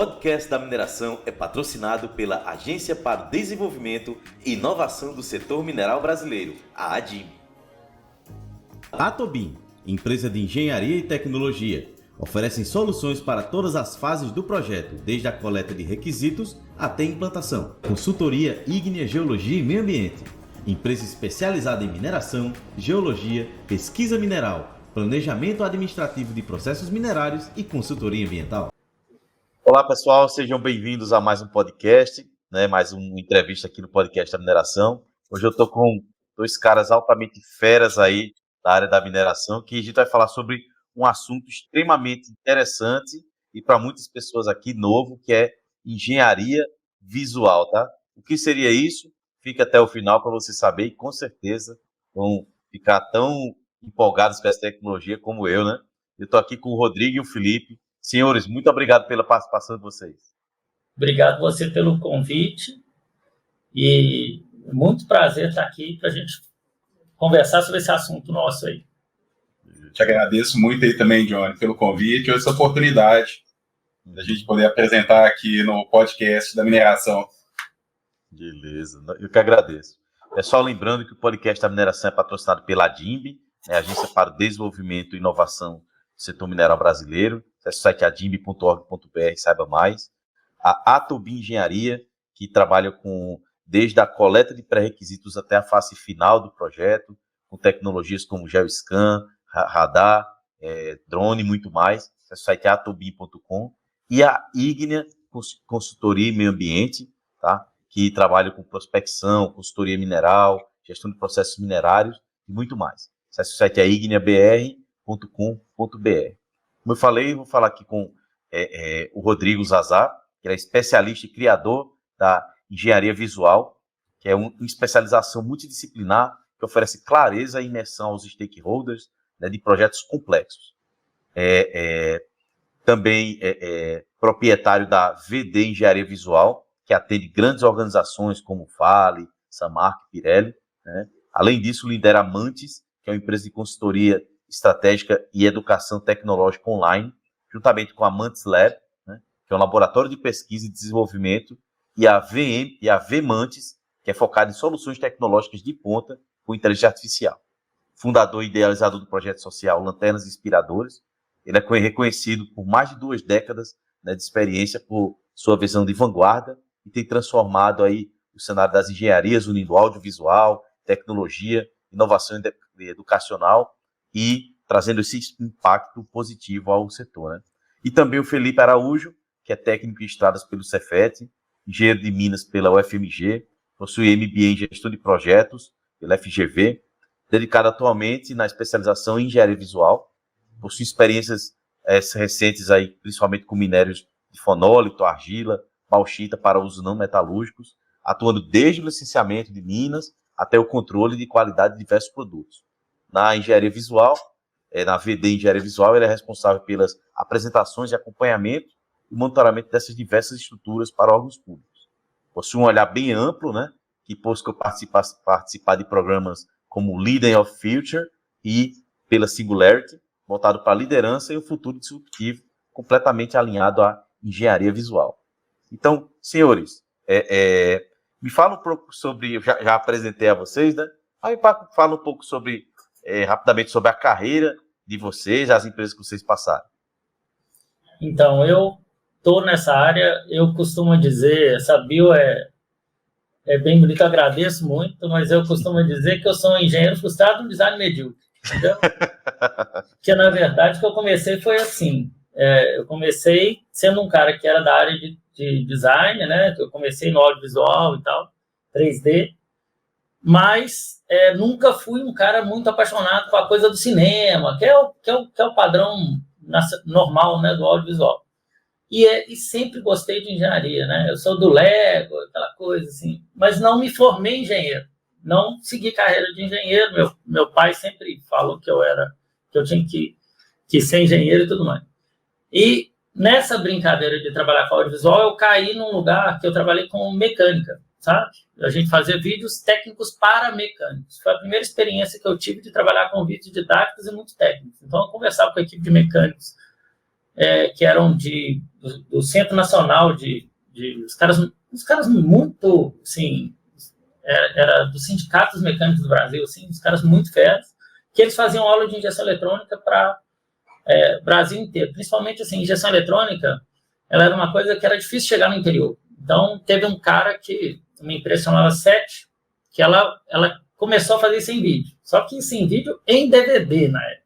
podcast da mineração é patrocinado pela Agência para o Desenvolvimento e Inovação do Setor Mineral Brasileiro, a ADIM. Atobin, empresa de engenharia e tecnologia, oferecem soluções para todas as fases do projeto, desde a coleta de requisitos até a implantação. Consultoria ígnea, geologia e meio ambiente. Empresa especializada em mineração, geologia, pesquisa mineral, planejamento administrativo de processos minerários e consultoria ambiental. Olá pessoal, sejam bem-vindos a mais um podcast, mais uma entrevista aqui no podcast da mineração. Hoje eu estou com dois caras altamente feras aí da área da mineração, que a gente vai falar sobre um assunto extremamente interessante e para muitas pessoas aqui novo, que é engenharia visual, tá? O que seria isso? Fica até o final para você saber e com certeza vão ficar tão empolgados com essa tecnologia como eu, né? Eu estou aqui com o Rodrigo e o Felipe. Senhores, muito obrigado pela participação de vocês. Obrigado você pelo convite e muito prazer estar aqui para a gente conversar sobre esse assunto nosso aí. Te agradeço muito aí também, Johnny, pelo convite e essa oportunidade da gente poder apresentar aqui no podcast da mineração. Beleza, eu que agradeço. Pessoal, lembrando que o podcast da mineração é patrocinado pela ADIMB, Agência para o Desenvolvimento e Inovação do Setor Mineral Brasileiro. Acesse o site adimb.org.br, saiba mais. A Atobin Engenharia, que trabalha desde a coleta de pré-requisitos até a fase final do projeto, com tecnologias como GeoScan, radar, drone e muito mais. Acesse o site atobin.com. E a Ígnea Consultoria e Meio Ambiente, tá? Que trabalha com prospecção, consultoria mineral, gestão de processos minerários e muito mais. Acesse o site igneabr.com.br. Como eu falei, vou falar aqui com o Rodrigo Zazar, que é especialista e criador da engenharia visual, que é uma especialização multidisciplinar que oferece clareza e imersão aos stakeholders, de projetos complexos. Também é proprietário da VD Engenharia Visual, que atende grandes organizações como Vale, Samarco e Pirelli. Além disso, lidera a Mantis, que é uma empresa de consultoria estratégica e educação tecnológica online, juntamente com a Mantis Lab, que é um laboratório de pesquisa e desenvolvimento, e a VMantis, que é focada em soluções tecnológicas de ponta com inteligência artificial. Fundador e idealizador do projeto social Lanternas Inspiradoras, ele é reconhecido por mais de 2 décadas de experiência por sua visão de vanguarda e tem transformado aí o cenário das engenharias, unindo audiovisual, tecnologia, inovação educacional e trazendo esse impacto positivo ao setor. E também o Felipe Araújo, que é técnico em estradas pelo Cefet, engenheiro de Minas pela UFMG, possui MBA em gestão de projetos pela FGV, dedicado atualmente na especialização em engenharia visual, possui experiências recentes aí, principalmente com minérios de fonólito, argila, bauxita para usos não metalúrgicos, atuando desde o licenciamento de minas até o controle de qualidade de diversos produtos. Na engenharia visual, na VD Engenharia Visual, ele é responsável pelas apresentações de acompanhamento e monitoramento dessas diversas estruturas para órgãos públicos. Possui um olhar bem amplo, que busca participar de programas como Leading of Future e pela Singularity, voltado para a liderança e o futuro disruptivo, completamente alinhado à engenharia visual. Então, senhores, me fala um pouco sobre, eu já apresentei a vocês, Aí fala um pouco rapidamente sobre a carreira de vocês, as empresas que vocês passaram. Então, eu estou nessa área, eu costumo dizer, essa bio é bem bonita, agradeço muito, mas eu costumo dizer que eu sou um engenheiro frustrado no design medíocre, entendeu? Porque, na verdade, o que eu comecei foi assim, eu comecei sendo um cara que era da área de design, eu comecei no audiovisual e tal, 3D, mas nunca fui um cara muito apaixonado com a coisa do cinema, que é o padrão normal, do audiovisual. E sempre gostei de engenharia, Eu sou do Lego, aquela coisa assim, mas não me formei engenheiro, não segui carreira de engenheiro. Meu pai sempre falou que eu tinha que ser engenheiro e tudo mais. E nessa brincadeira de trabalhar com audiovisual, eu caí num lugar que eu trabalhei com mecânica, sabe? A gente fazia vídeos técnicos para mecânicos. Foi a primeira experiência que eu tive de trabalhar com vídeos didáticos e muito técnicos. Então, eu conversava com a equipe de mecânicos que eram do Centro Nacional os caras muito, assim, era dos sindicatos mecânicos do Brasil, assim, os caras muito feros, que eles faziam aula de injeção eletrônica para Brasil inteiro. Principalmente, assim, injeção eletrônica, ela era uma coisa que era difícil chegar no interior. Então, teve um cara uma empresa chamava SET, que ela começou a fazer isso em vídeo. Só que isso em vídeo em DVD, na época.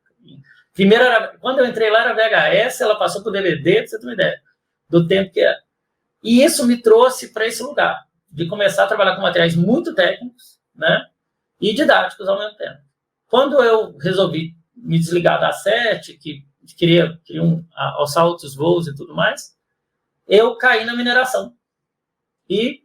Primeiro, quando eu entrei lá, era VHS, ela passou para o DVD, para você ter uma ideia do tempo que era. E isso me trouxe para esse lugar, de começar a trabalhar com materiais muito técnicos, né, e didáticos ao mesmo tempo. Quando eu resolvi me desligar da SET, que queria alçar outros voos e tudo mais, eu caí na mineração. E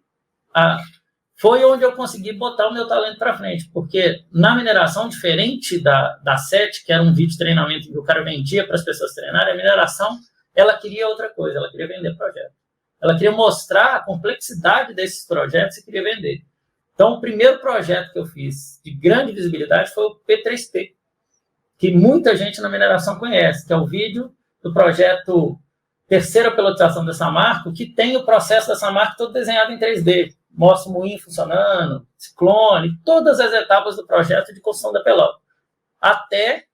foi onde eu consegui botar o meu talento para frente, porque na mineração, diferente da SET, que era um vídeo de treinamento que o cara vendia para as pessoas treinarem, a mineração, ela queria outra coisa, ela queria vender projeto. Ela queria mostrar a complexidade desses projetos e queria vender. Então, o primeiro projeto que eu fiz de grande visibilidade foi o P3P, que muita gente na mineração conhece, que é o vídeo do projeto Terceira Pelotização da Samarco, que tem o processo da Samarco todo desenhado em 3D. Mostra o moinho funcionando, ciclone, todas as etapas do projeto de construção da pelota. Até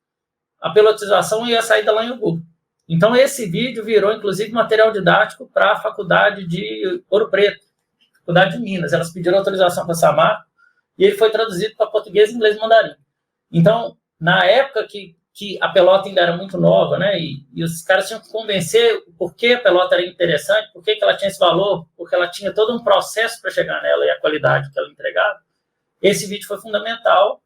a pelotização e a saída lá em Ubu. Então, esse vídeo virou, inclusive, material didático para a faculdade de Ouro Preto, faculdade de Minas. Elas pediram autorização para a Samarco e ele foi traduzido para português, inglês e mandarim. Então, na época que a pelota ainda era muito nova, né, e os caras tinham que convencer por que a pelota era interessante, por que ela tinha esse valor, porque ela tinha todo um processo para chegar nela e a qualidade que ela entregava, esse vídeo foi fundamental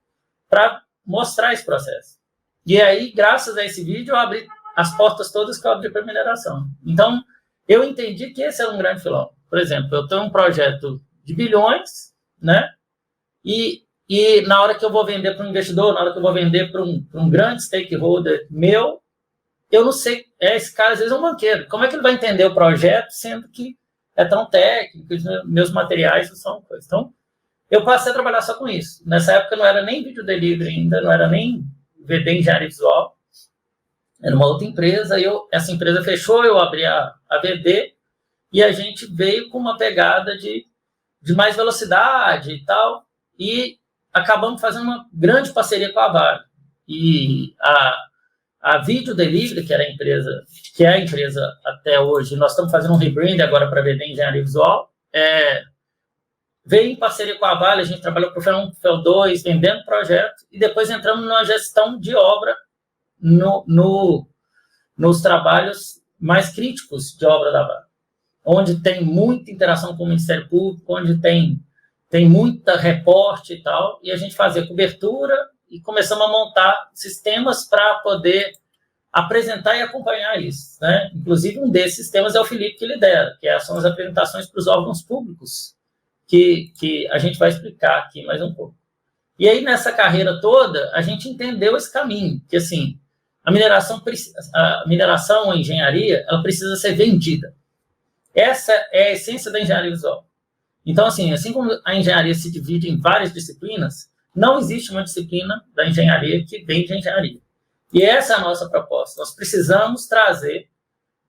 para mostrar esse processo. E aí, graças a esse vídeo, eu abri as portas todas que eu abri para a mineração. Então, eu entendi que esse era um grande filão. Por exemplo, eu tenho um projeto de bilhões, né, e na hora que eu vou vender para um investidor, na hora que eu vou vender para um grande stakeholder meu, eu não sei, esse cara às vezes é um banqueiro. Como é que ele vai entender o projeto, sendo que é tão técnico, os meus materiais não são coisas. Então, eu passei a trabalhar só com isso. Nessa época não era nem vídeo delivery ainda, não era nem VD Engenharia Visual, era uma outra empresa, essa empresa fechou, eu abri a VD, e a gente veio com uma pegada de mais velocidade e tal, e acabamos fazendo uma grande parceria com a Vale. E a Video Delivery, que é a empresa até hoje, nós estamos fazendo um rebrand agora para VD Engenharia Visual, veio em parceria com a Vale, a gente trabalhou para o FEL1, FEL2, vendendo projeto, e depois entramos numa gestão de obra nos trabalhos mais críticos de obra da Vale, onde tem muita interação com o Ministério Público, onde tem muita reporte e tal, e a gente fazia cobertura e começamos a montar sistemas para poder apresentar e acompanhar isso, né? Inclusive, um desses sistemas é o Felipe que lidera, que são as apresentações para os órgãos públicos, que a gente vai explicar aqui mais um pouco. E aí, nessa carreira toda, a gente entendeu esse caminho, que, assim, a mineração, a engenharia, ela precisa ser vendida. Essa é a essência da engenharia visual. Então, assim como a engenharia se divide em várias disciplinas, não existe uma disciplina da engenharia que vende a engenharia. E essa é a nossa proposta. Nós precisamos trazer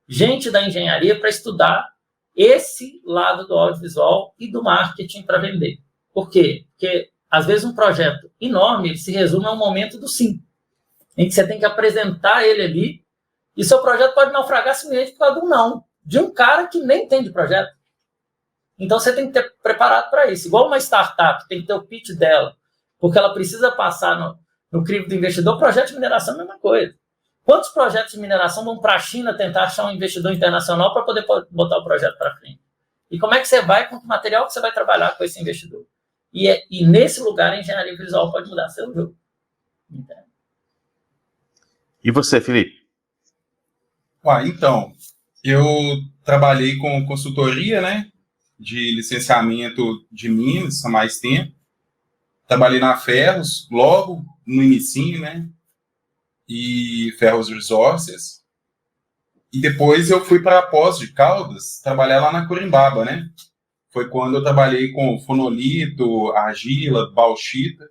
gente da engenharia para estudar esse lado do audiovisual e do marketing para vender. Por quê? Porque, às vezes, um projeto enorme ele se resume a um momento do sim, em que você tem que apresentar ele ali, e seu projeto pode naufragar simplesmente por causa do não, de um cara que nem entende projeto. Então, você tem que ter preparado para isso. Igual uma startup, tem que ter o pitch dela, porque ela precisa passar no crivo do investidor. Projeto de mineração é a mesma coisa. Quantos projetos de mineração vão para a China tentar achar um investidor internacional para poder botar o projeto para frente? E como é que você vai, com que material que você vai trabalhar com esse investidor? E nesse lugar, a engenharia visual pode mudar seu jogo. Entende? E você, Felipe? Então, eu trabalhei com consultoria, né, de licenciamento de Minas há mais tempo. Trabalhei na Ferros, logo no inicinho, né, e Ferros Resources. E depois eu fui para a Pós de Caldas, trabalhar lá na Corimbaba, né. Foi quando eu trabalhei com fonolito, argila, bauxita.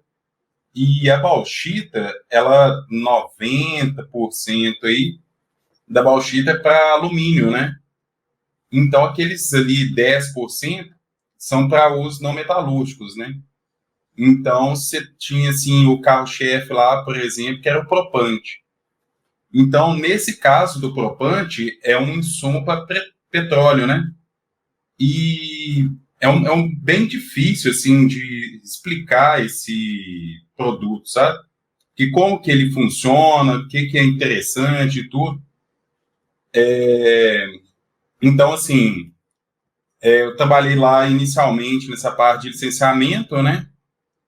E a bauxita, ela 90% aí, da bauxita para alumínio, né? Então, aqueles ali 10% são para usos não metalúrgicos, né? Então, você tinha, assim, o carro-chefe lá, por exemplo, que era o propante. Então, nesse caso do propante, é um insumo para petróleo, né? E é bem difícil, assim, de explicar esse produto, sabe? Que como que ele funciona, o que é interessante e tudo. Então, assim, eu trabalhei lá inicialmente nessa parte de licenciamento, né?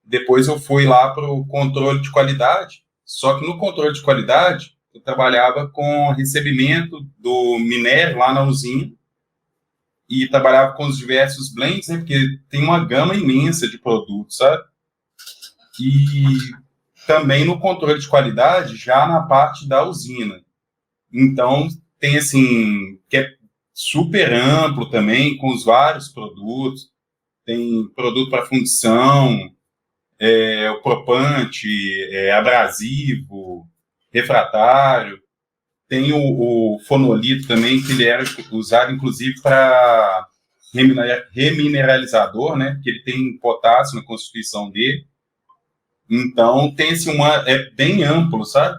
Depois eu fui lá para o controle de qualidade, só que no controle de qualidade eu trabalhava com recebimento do minério lá na usina e trabalhava com os diversos blends, né? Porque tem uma gama imensa de produtos, sabe? E também no controle de qualidade, já na parte da usina. Então, tem assim, que é super amplo também, com os vários produtos. Tem produto para fundição, o propante, abrasivo, refratário. Tem o fonolito também, que ele era usado, inclusive, para remineralizador, né? Porque ele tem potássio na constituição dele. Então, tem assim, é bem amplo, sabe?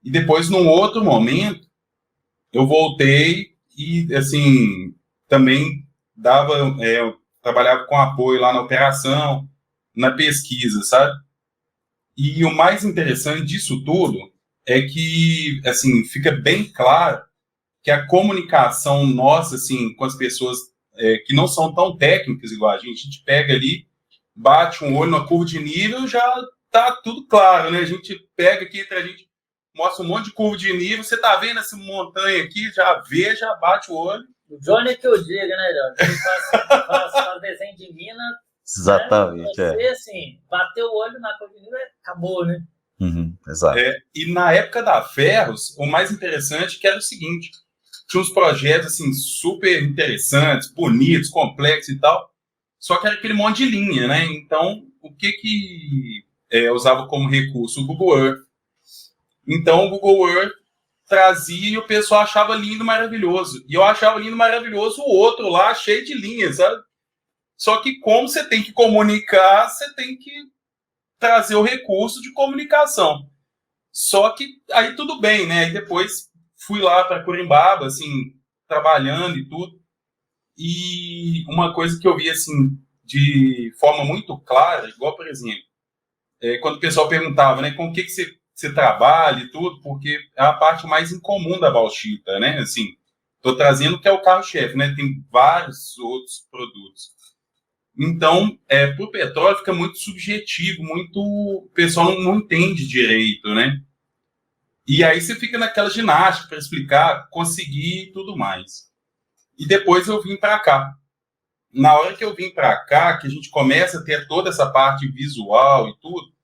E depois, num outro momento, eu voltei e, assim, também eu trabalhava com apoio lá na operação, na pesquisa, sabe? E o mais interessante disso tudo é que, assim, fica bem claro que a comunicação nossa, assim, com as pessoas que não são tão técnicas igual a gente pega ali, bate um olho na curva de nível, já tá tudo claro, né? A gente pega aqui, a gente mostra um monte de curva de nível, você tá vendo essa montanha aqui, já vê, já bate o olho. O Johnny é que eu diga, né, Johnny? Ele faz desenho de mina. Exatamente, né? Você, assim, bateu o olho na curva de nível, acabou, né? Exato. E na época da Ferros, o mais interessante que era o seguinte, tinha uns projetos, assim, super interessantes, bonitos, complexos e tal, só que era aquele monte de linha, né? Então, o que eu usava como recurso? O Google Earth. Então, o Google Earth trazia e o pessoal achava lindo, maravilhoso. E eu achava lindo, maravilhoso o outro lá, cheio de linhas, sabe? Só que como você tem que comunicar, você tem que trazer o recurso de comunicação. Só que aí tudo bem, né? Aí depois fui lá para Corimbaba, assim, trabalhando e tudo. E uma coisa que eu vi, assim, de forma muito clara, igual, por exemplo, quando o pessoal perguntava, né, com o que você trabalha e tudo, porque é a parte mais incomum da bauxita, né? Assim, estou trazendo que é o carro-chefe, né? Tem vários outros produtos. Então, para o petróleo fica muito subjetivo, o pessoal não entende direito, né? E aí você fica naquela ginástica para explicar, conseguir e tudo mais. E depois eu vim para cá. Na hora que eu vim para cá, que a gente começa a ter toda essa parte visual e tudo,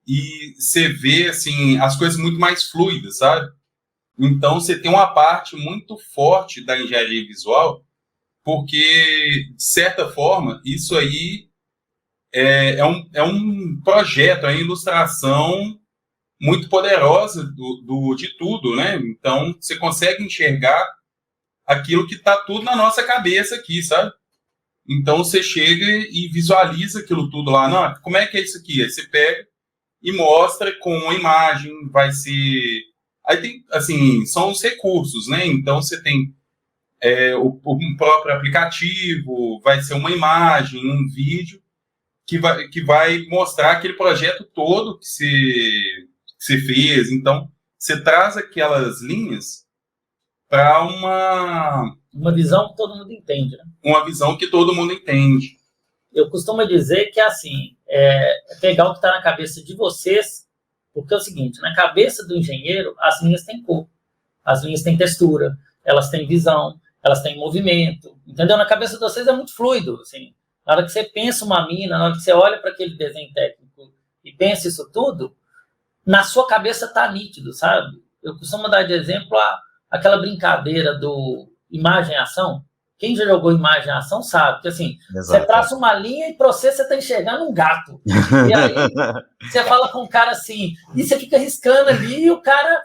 e você vê, assim, as coisas muito mais fluidas, sabe? Então, você tem uma parte muito forte da engenharia visual, porque, de certa forma, isso aí é um projeto, é uma ilustração muito poderosa de tudo, né? Então, você consegue enxergar aquilo que está tudo na nossa cabeça aqui, sabe? Então, você chega e visualiza aquilo tudo lá. Não, como é que é isso aqui? Aí você pega e mostra com uma imagem, vai ser... Aí tem, assim, são os recursos, né? Então, você tem o próprio aplicativo, vai ser uma imagem, um vídeo, que vai mostrar aquele projeto todo que você fez. Então, você traz aquelas linhas para uma visão que todo mundo entende, né? Uma visão que todo mundo entende. Eu costumo dizer que, assim, pegar o que está na cabeça de vocês, porque é o seguinte, na cabeça do engenheiro, as linhas têm cor, as linhas têm textura, elas têm visão, elas têm movimento, entendeu? Na cabeça de vocês é muito fluido, assim. Na hora que você pensa uma mina, na hora que você olha para aquele desenho técnico e pensa isso tudo, na sua cabeça está nítido, sabe? Eu costumo dar de exemplo aquela brincadeira do imagem-ação. Quem já jogou imagem-ação sabe que, assim, exato, você traça uma linha e para você está enxergando um gato. E aí você fala com o cara assim, e você fica riscando ali e o cara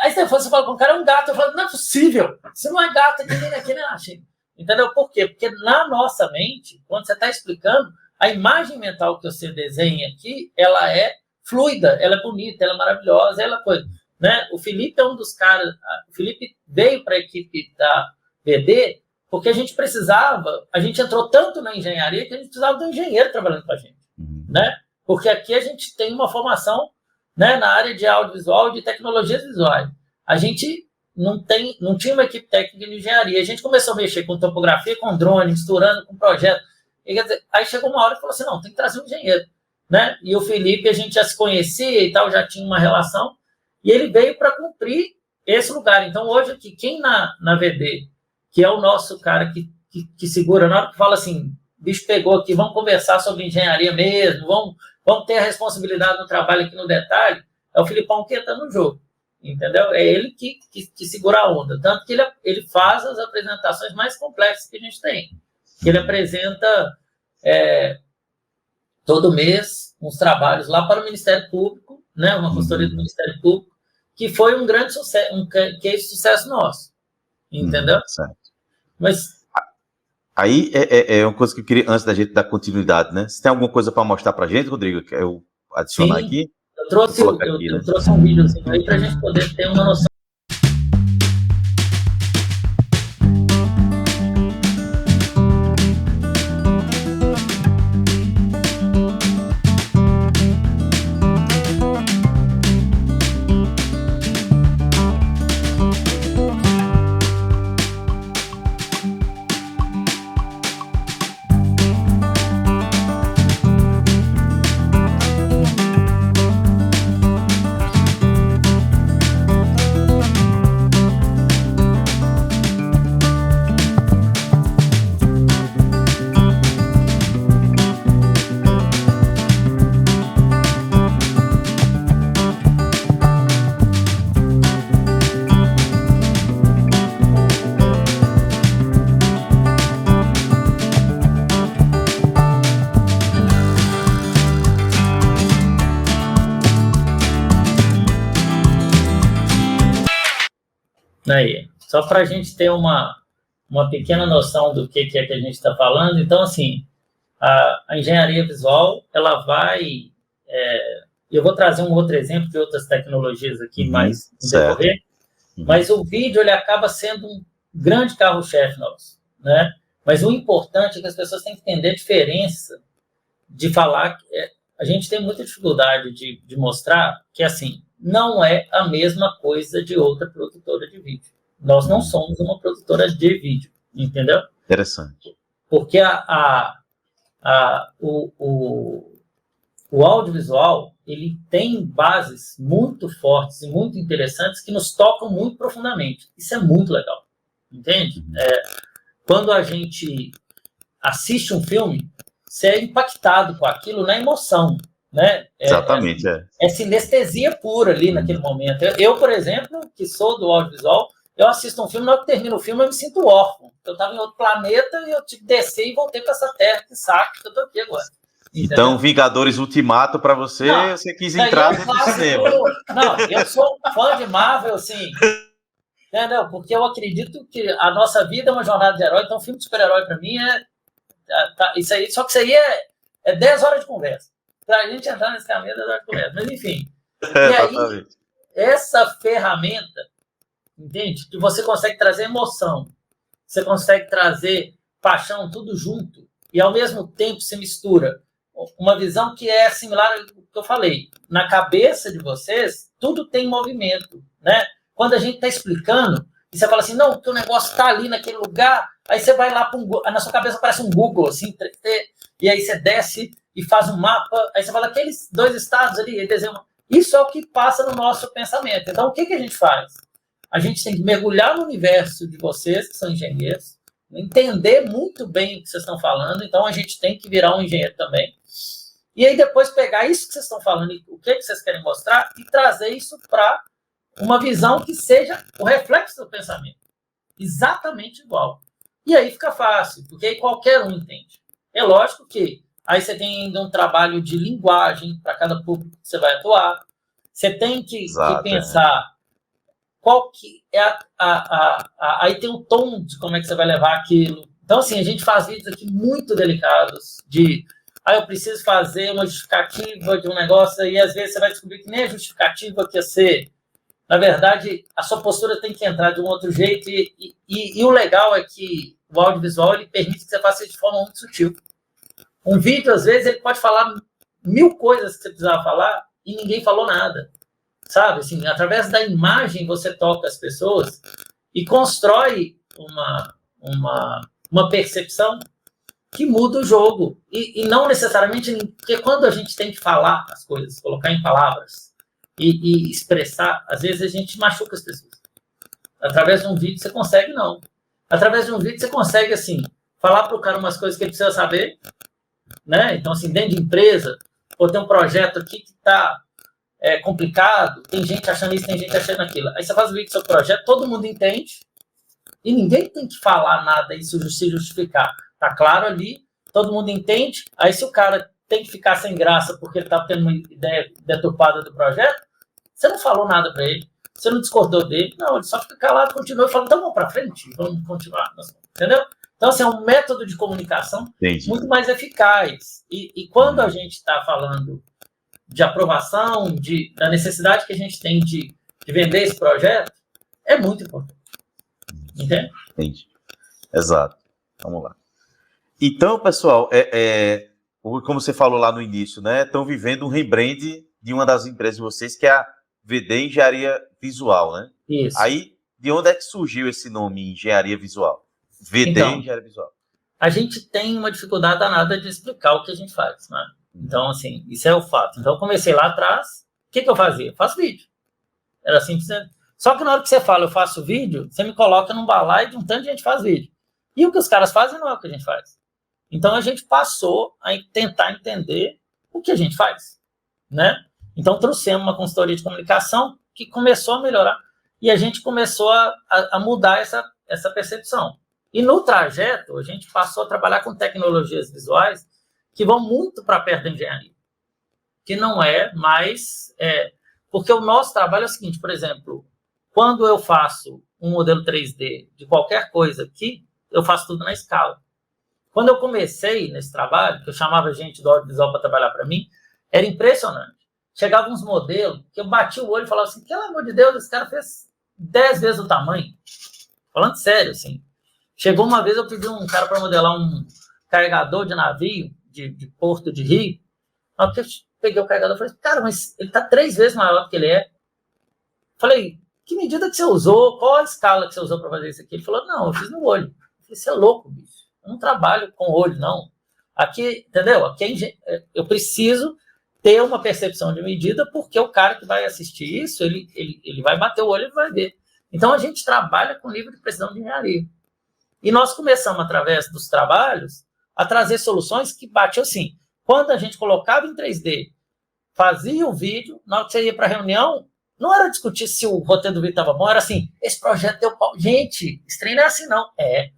Aí você fala com o cara, é um gato. Eu falo, não é possível. Isso não é gato, aqui nem acha. Entendeu? Por quê? Porque na nossa mente, quando você está explicando, a imagem mental que você desenha aqui, ela é fluida, ela é bonita, ela é maravilhosa, ela foi, né? O Felipe é um dos caras. O Felipe veio para a equipe da VD porque a gente entrou tanto na engenharia que a gente precisava de um engenheiro trabalhando com a gente, né? Porque aqui a gente tem uma formação, né, na área de audiovisual e de tecnologias visuais. A gente não tinha uma equipe técnica de engenharia. A gente começou a mexer com topografia, com drone, misturando com projeto. E, quer dizer, aí chegou uma hora que falou assim, não, tem que trazer um engenheiro, né? E o Felipe, a gente já se conhecia e tal, já tinha uma relação, e ele veio para cumprir esse lugar. Então, hoje aqui, quem na VD, que é o nosso cara que segura, na hora que fala assim, bicho pegou aqui, vamos conversar sobre engenharia mesmo, vamos ter a responsabilidade no trabalho aqui no detalhe, é o Filipão que entra no jogo, entendeu? É ele que segura a onda, tanto que ele faz as apresentações mais complexas que a gente tem. Ele apresenta todo mês uns trabalhos lá para o Ministério Público, né, uma consultoria do Ministério Público, que foi um grande sucesso, um case de sucesso nosso, entendeu? Certo. Mas aí é uma coisa que eu queria, antes da gente dar continuidade, né? Você tem alguma coisa para mostrar para a gente, Rodrigo? Que eu adicionar aqui? Eu trouxe um videozinho aí para a gente poder ter uma noção. Aí, só para a gente ter uma pequena noção do que é que a gente está falando. Então, assim, a engenharia visual, ela vai... eu vou trazer um outro exemplo de outras tecnologias aqui mais no decorrer, mas o vídeo, ele acaba sendo um grande carro-chefe nosso, né? Mas o importante é que as pessoas têm que entender a diferença de falar... a gente tem muita dificuldade de mostrar que, assim, não é a mesma coisa de outra produtora de vídeo. Nós não somos uma produtora de vídeo, entendeu? Interessante. Porque o audiovisual, ele tem bases muito fortes e muito interessantes que nos tocam muito profundamente. Isso é muito legal, entende? Quando a gente assiste um filme, você é impactado com aquilo na emoção, né? Exatamente, é sinestesia pura ali naquele momento. Eu, por exemplo, que sou do audiovisual, eu assisto um filme, na hora que termina o filme, eu me sinto órfão. Eu estava em outro planeta e eu tive que descer e voltei para essa terra, que saco que eu estou aqui agora. Entendeu? Então, Vingadores Ultimato, para você, você quis entrar dentro do cinema. Não, eu sou fã de Marvel, assim, entendeu? Porque eu acredito que a nossa vida é uma jornada de herói, então filme de super-herói, para mim, isso aí, só que isso aí é 10 horas de conversa. Para a gente entrar nesse caminho, 10 horas de conversa. Mas, enfim. E aí, essa ferramenta, entende? Que você consegue trazer emoção, você consegue trazer paixão, tudo junto, e ao mesmo tempo se mistura uma visão que é similar ao que eu falei. Na cabeça de vocês, tudo tem movimento, né? Quando a gente está explicando, e você fala assim, não, porque o negócio está ali naquele lugar, aí você vai lá para na sua cabeça aparece um Google, assim, e aí você desce e faz um mapa, aí você fala, aqueles 2 estados ali, desenho. Isso é o que passa no nosso pensamento. Então, o que a gente faz? A gente tem que mergulhar no universo de vocês, que são engenheiros, entender muito bem o que vocês estão falando, então a gente tem que virar um engenheiro também. E aí depois pegar isso que vocês estão falando, e o que vocês querem mostrar, e trazer isso para uma visão que seja o reflexo do pensamento. Exatamente igual. E aí fica fácil, porque aí qualquer um entende. É lógico que aí você tem ainda um trabalho de linguagem para cada público que você vai atuar. Você tem que pensar qual que é aí tem o tom de como é que você vai levar aquilo. Então, assim, a gente faz vídeos aqui muito delicados de eu preciso fazer uma justificativa de um negócio e às vezes você vai descobrir que nem a justificativa que ia ser. Na verdade, a sua postura tem que entrar de um outro jeito e o legal é que o audiovisual ele permite que você faça isso de forma muito sutil. Um vídeo, às vezes, ele pode falar 1000 coisas que você precisava falar e ninguém falou nada. Sabe? Assim, através da imagem, você toca as pessoas e constrói uma percepção que muda o jogo. E não necessariamente... Porque quando a gente tem que falar as coisas, colocar em palavras e expressar, às vezes a gente machuca as pessoas. Através de um vídeo você consegue, não. Através de um vídeo você consegue, assim, falar para o cara umas coisas que ele precisa saber, né? Então, assim, dentro de empresa, ou tem um projeto aqui que está complicado, tem gente achando isso, tem gente achando aquilo. Aí você faz o vídeo do seu projeto, todo mundo entende, e ninguém tem que falar nada e se justificar. Tá claro ali, todo mundo entende. Aí se o cara tem que ficar sem graça porque ele está tendo uma ideia deturpada do projeto, você não falou nada para ele, você não discordou dele, não, ele só fica calado, continua falando, então vamos para frente, vamos continuar, entendeu? Então, assim, é um método de comunicação muito mais eficaz. E quando a gente está falando de aprovação, da necessidade que a gente tem de vender esse projeto, é muito importante. Entende? Entendi. Exato. Vamos lá. Então, pessoal, como você falou lá no início, né? Estão vivendo um rebrand de uma das empresas de vocês, que é a VD Engenharia Visual, né? Isso. Aí, de onde é que surgiu esse nome, Engenharia Visual? VD então, Engenharia Visual. A gente tem uma dificuldade danada de explicar o que a gente faz, né? Então, assim, isso é o fato. Então, eu comecei lá atrás, o que eu fazia? Eu faço vídeo. Era simples. Só que na hora que você fala, eu faço vídeo, você me coloca num balaio de um tanto de gente faz vídeo. E o que os caras fazem não é o que a gente faz. Então, a gente passou a tentar entender o que a gente faz, né? Então, trouxemos uma consultoria de comunicação que começou a melhorar e a gente começou a mudar essa percepção. E no trajeto, a gente passou a trabalhar com tecnologias visuais que vão muito para perto da engenharia. Que não é mais... porque o nosso trabalho é o seguinte, por exemplo, quando eu faço um modelo 3D de qualquer coisa aqui, eu faço tudo na escala. Quando eu comecei nesse trabalho, que eu chamava gente do audiovisual para trabalhar para mim, era impressionante. Chegavam uns modelos que eu bati o olho e falava assim, pelo amor de Deus, esse cara fez 10 vezes o tamanho. Falando sério, assim. Chegou uma vez, eu pedi um cara para modelar um carregador de navio, de porto de rio. Aí eu peguei o carregador e falei, cara, mas ele está 3 vezes maior do que ele é. Falei, que medida que você usou? Qual a escala que você usou para fazer isso aqui? Ele falou, não, eu fiz no olho. Eu falei, você é louco, bicho. Eu não trabalho com olho, não. Aqui, entendeu? Aqui eu preciso ter uma percepção de medida, porque o cara que vai assistir isso, ele vai bater o olho e vai ver. Então, a gente trabalha com nível de precisão de engenharia. E nós começamos, através dos trabalhos, a trazer soluções que batiam assim. Quando a gente colocava em 3D, fazia o vídeo, na hora que você ia para a reunião, não era discutir se o roteiro do vídeo estava bom, era assim, esse projeto deu pau. Gente, esse trem não é assim, não. Aí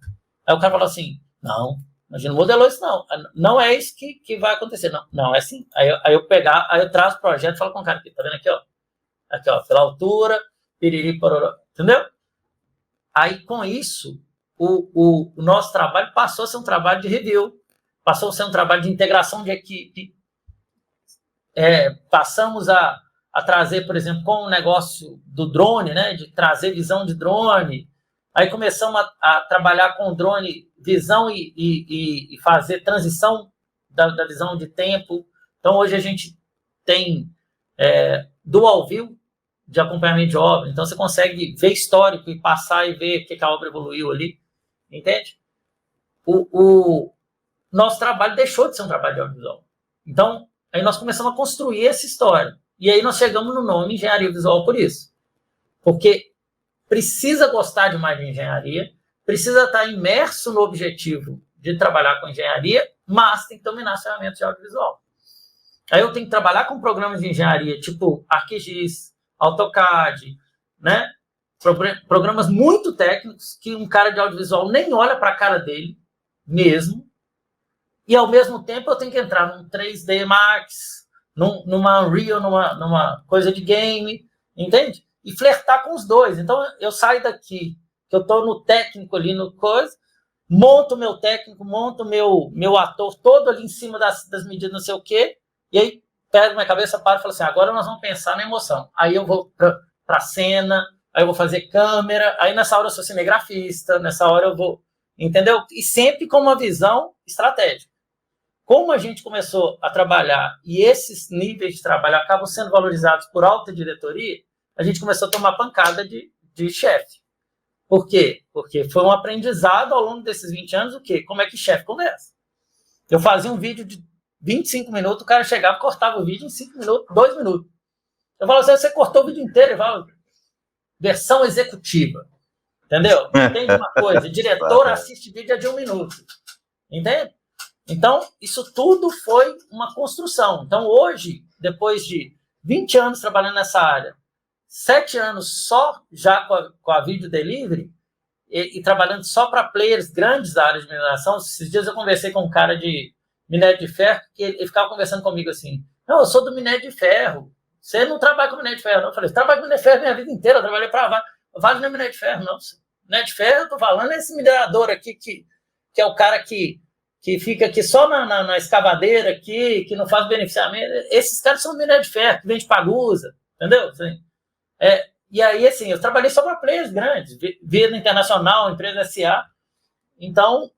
o cara falou assim, não, a gente não modelou isso, não. Não é isso que vai acontecer, não. Não, é assim. Aí eu trazo o projeto e falo com o cara aqui, tá vendo aqui, ó? Aqui, ó, pela altura, piriri, pororó, entendeu? Aí, com isso, o nosso trabalho passou a ser um trabalho de review, passou a ser um trabalho de integração de equipe. Passamos a trazer, por exemplo, com o negócio do drone, né, de trazer visão de drone. Aí começamos a trabalhar com o drone, visão e fazer transição da visão de tempo. Então, hoje a gente tem dual view de acompanhamento de obra. Então, você consegue ver histórico e passar e ver o que a obra evoluiu ali. Entende? O nosso trabalho deixou de ser um trabalho de audiovisual. Então, aí nós começamos a construir essa história. E aí nós chegamos no nome Engenharia Visual por isso. Porque precisa gostar de mais de engenharia, precisa estar imerso no objetivo de trabalhar com engenharia, mas tem que dominar as ferramentas de audiovisual. Aí eu tenho que trabalhar com programas de engenharia tipo ArcGIS, AutoCAD, né? Programas muito técnicos que um cara de audiovisual nem olha para a cara dele mesmo. E, ao mesmo tempo, eu tenho que entrar num 3D Max, numa Unreal, numa coisa de game, entende? e flertar com os dois. Então, eu saio daqui, que eu estou no técnico ali, no coisa, monto o meu técnico, monto o meu ator todo ali em cima das medidas, não sei o quê, e aí pego minha cabeça, paro e falo assim, agora nós vamos pensar na emoção. Aí eu vou para a cena, aí eu vou fazer câmera, aí nessa hora eu sou cinegrafista, nessa hora eu vou... Entendeu? E sempre com uma visão estratégica. Como a gente começou a trabalhar e esses níveis de trabalho acabam sendo valorizados por alta diretoria, a gente começou a tomar pancada de chefe. Por quê? Porque foi um aprendizado ao longo desses 20 anos, o quê? Como é que chefe conversa. Eu fazia um vídeo de 25 minutos, o cara chegava e cortava o vídeo em 5 minutos, 2 minutos. Eu falo assim, você cortou o vídeo inteiro, eu falo, versão executiva. Entendeu? Entende uma coisa? O diretor assiste vídeo de 1 minuto. Entende? Então, isso tudo foi uma construção. Então, hoje, depois de 20 anos trabalhando nessa área, 7 anos só já com a Video Delivery e trabalhando só para players grandes da área de mineração, esses dias eu conversei com um cara de minério de ferro, que ele ficava conversando comigo assim, não, eu sou do minério de ferro, você não trabalha com minério de ferro, não. Eu falei, eu trabalho com minério de ferro minha vida inteira, eu trabalhei para Vale não é minério de ferro, não. Minério de ferro, eu estou falando, é esse minerador aqui, que é o cara que fica aqui só na escavadeira, aqui, que não faz beneficiamento. Esses caras são minério de ferro, que vende pagusa, entendeu? Assim, e aí, assim, eu trabalhei só para players grandes, Vida Internacional, Empresa SA. Então,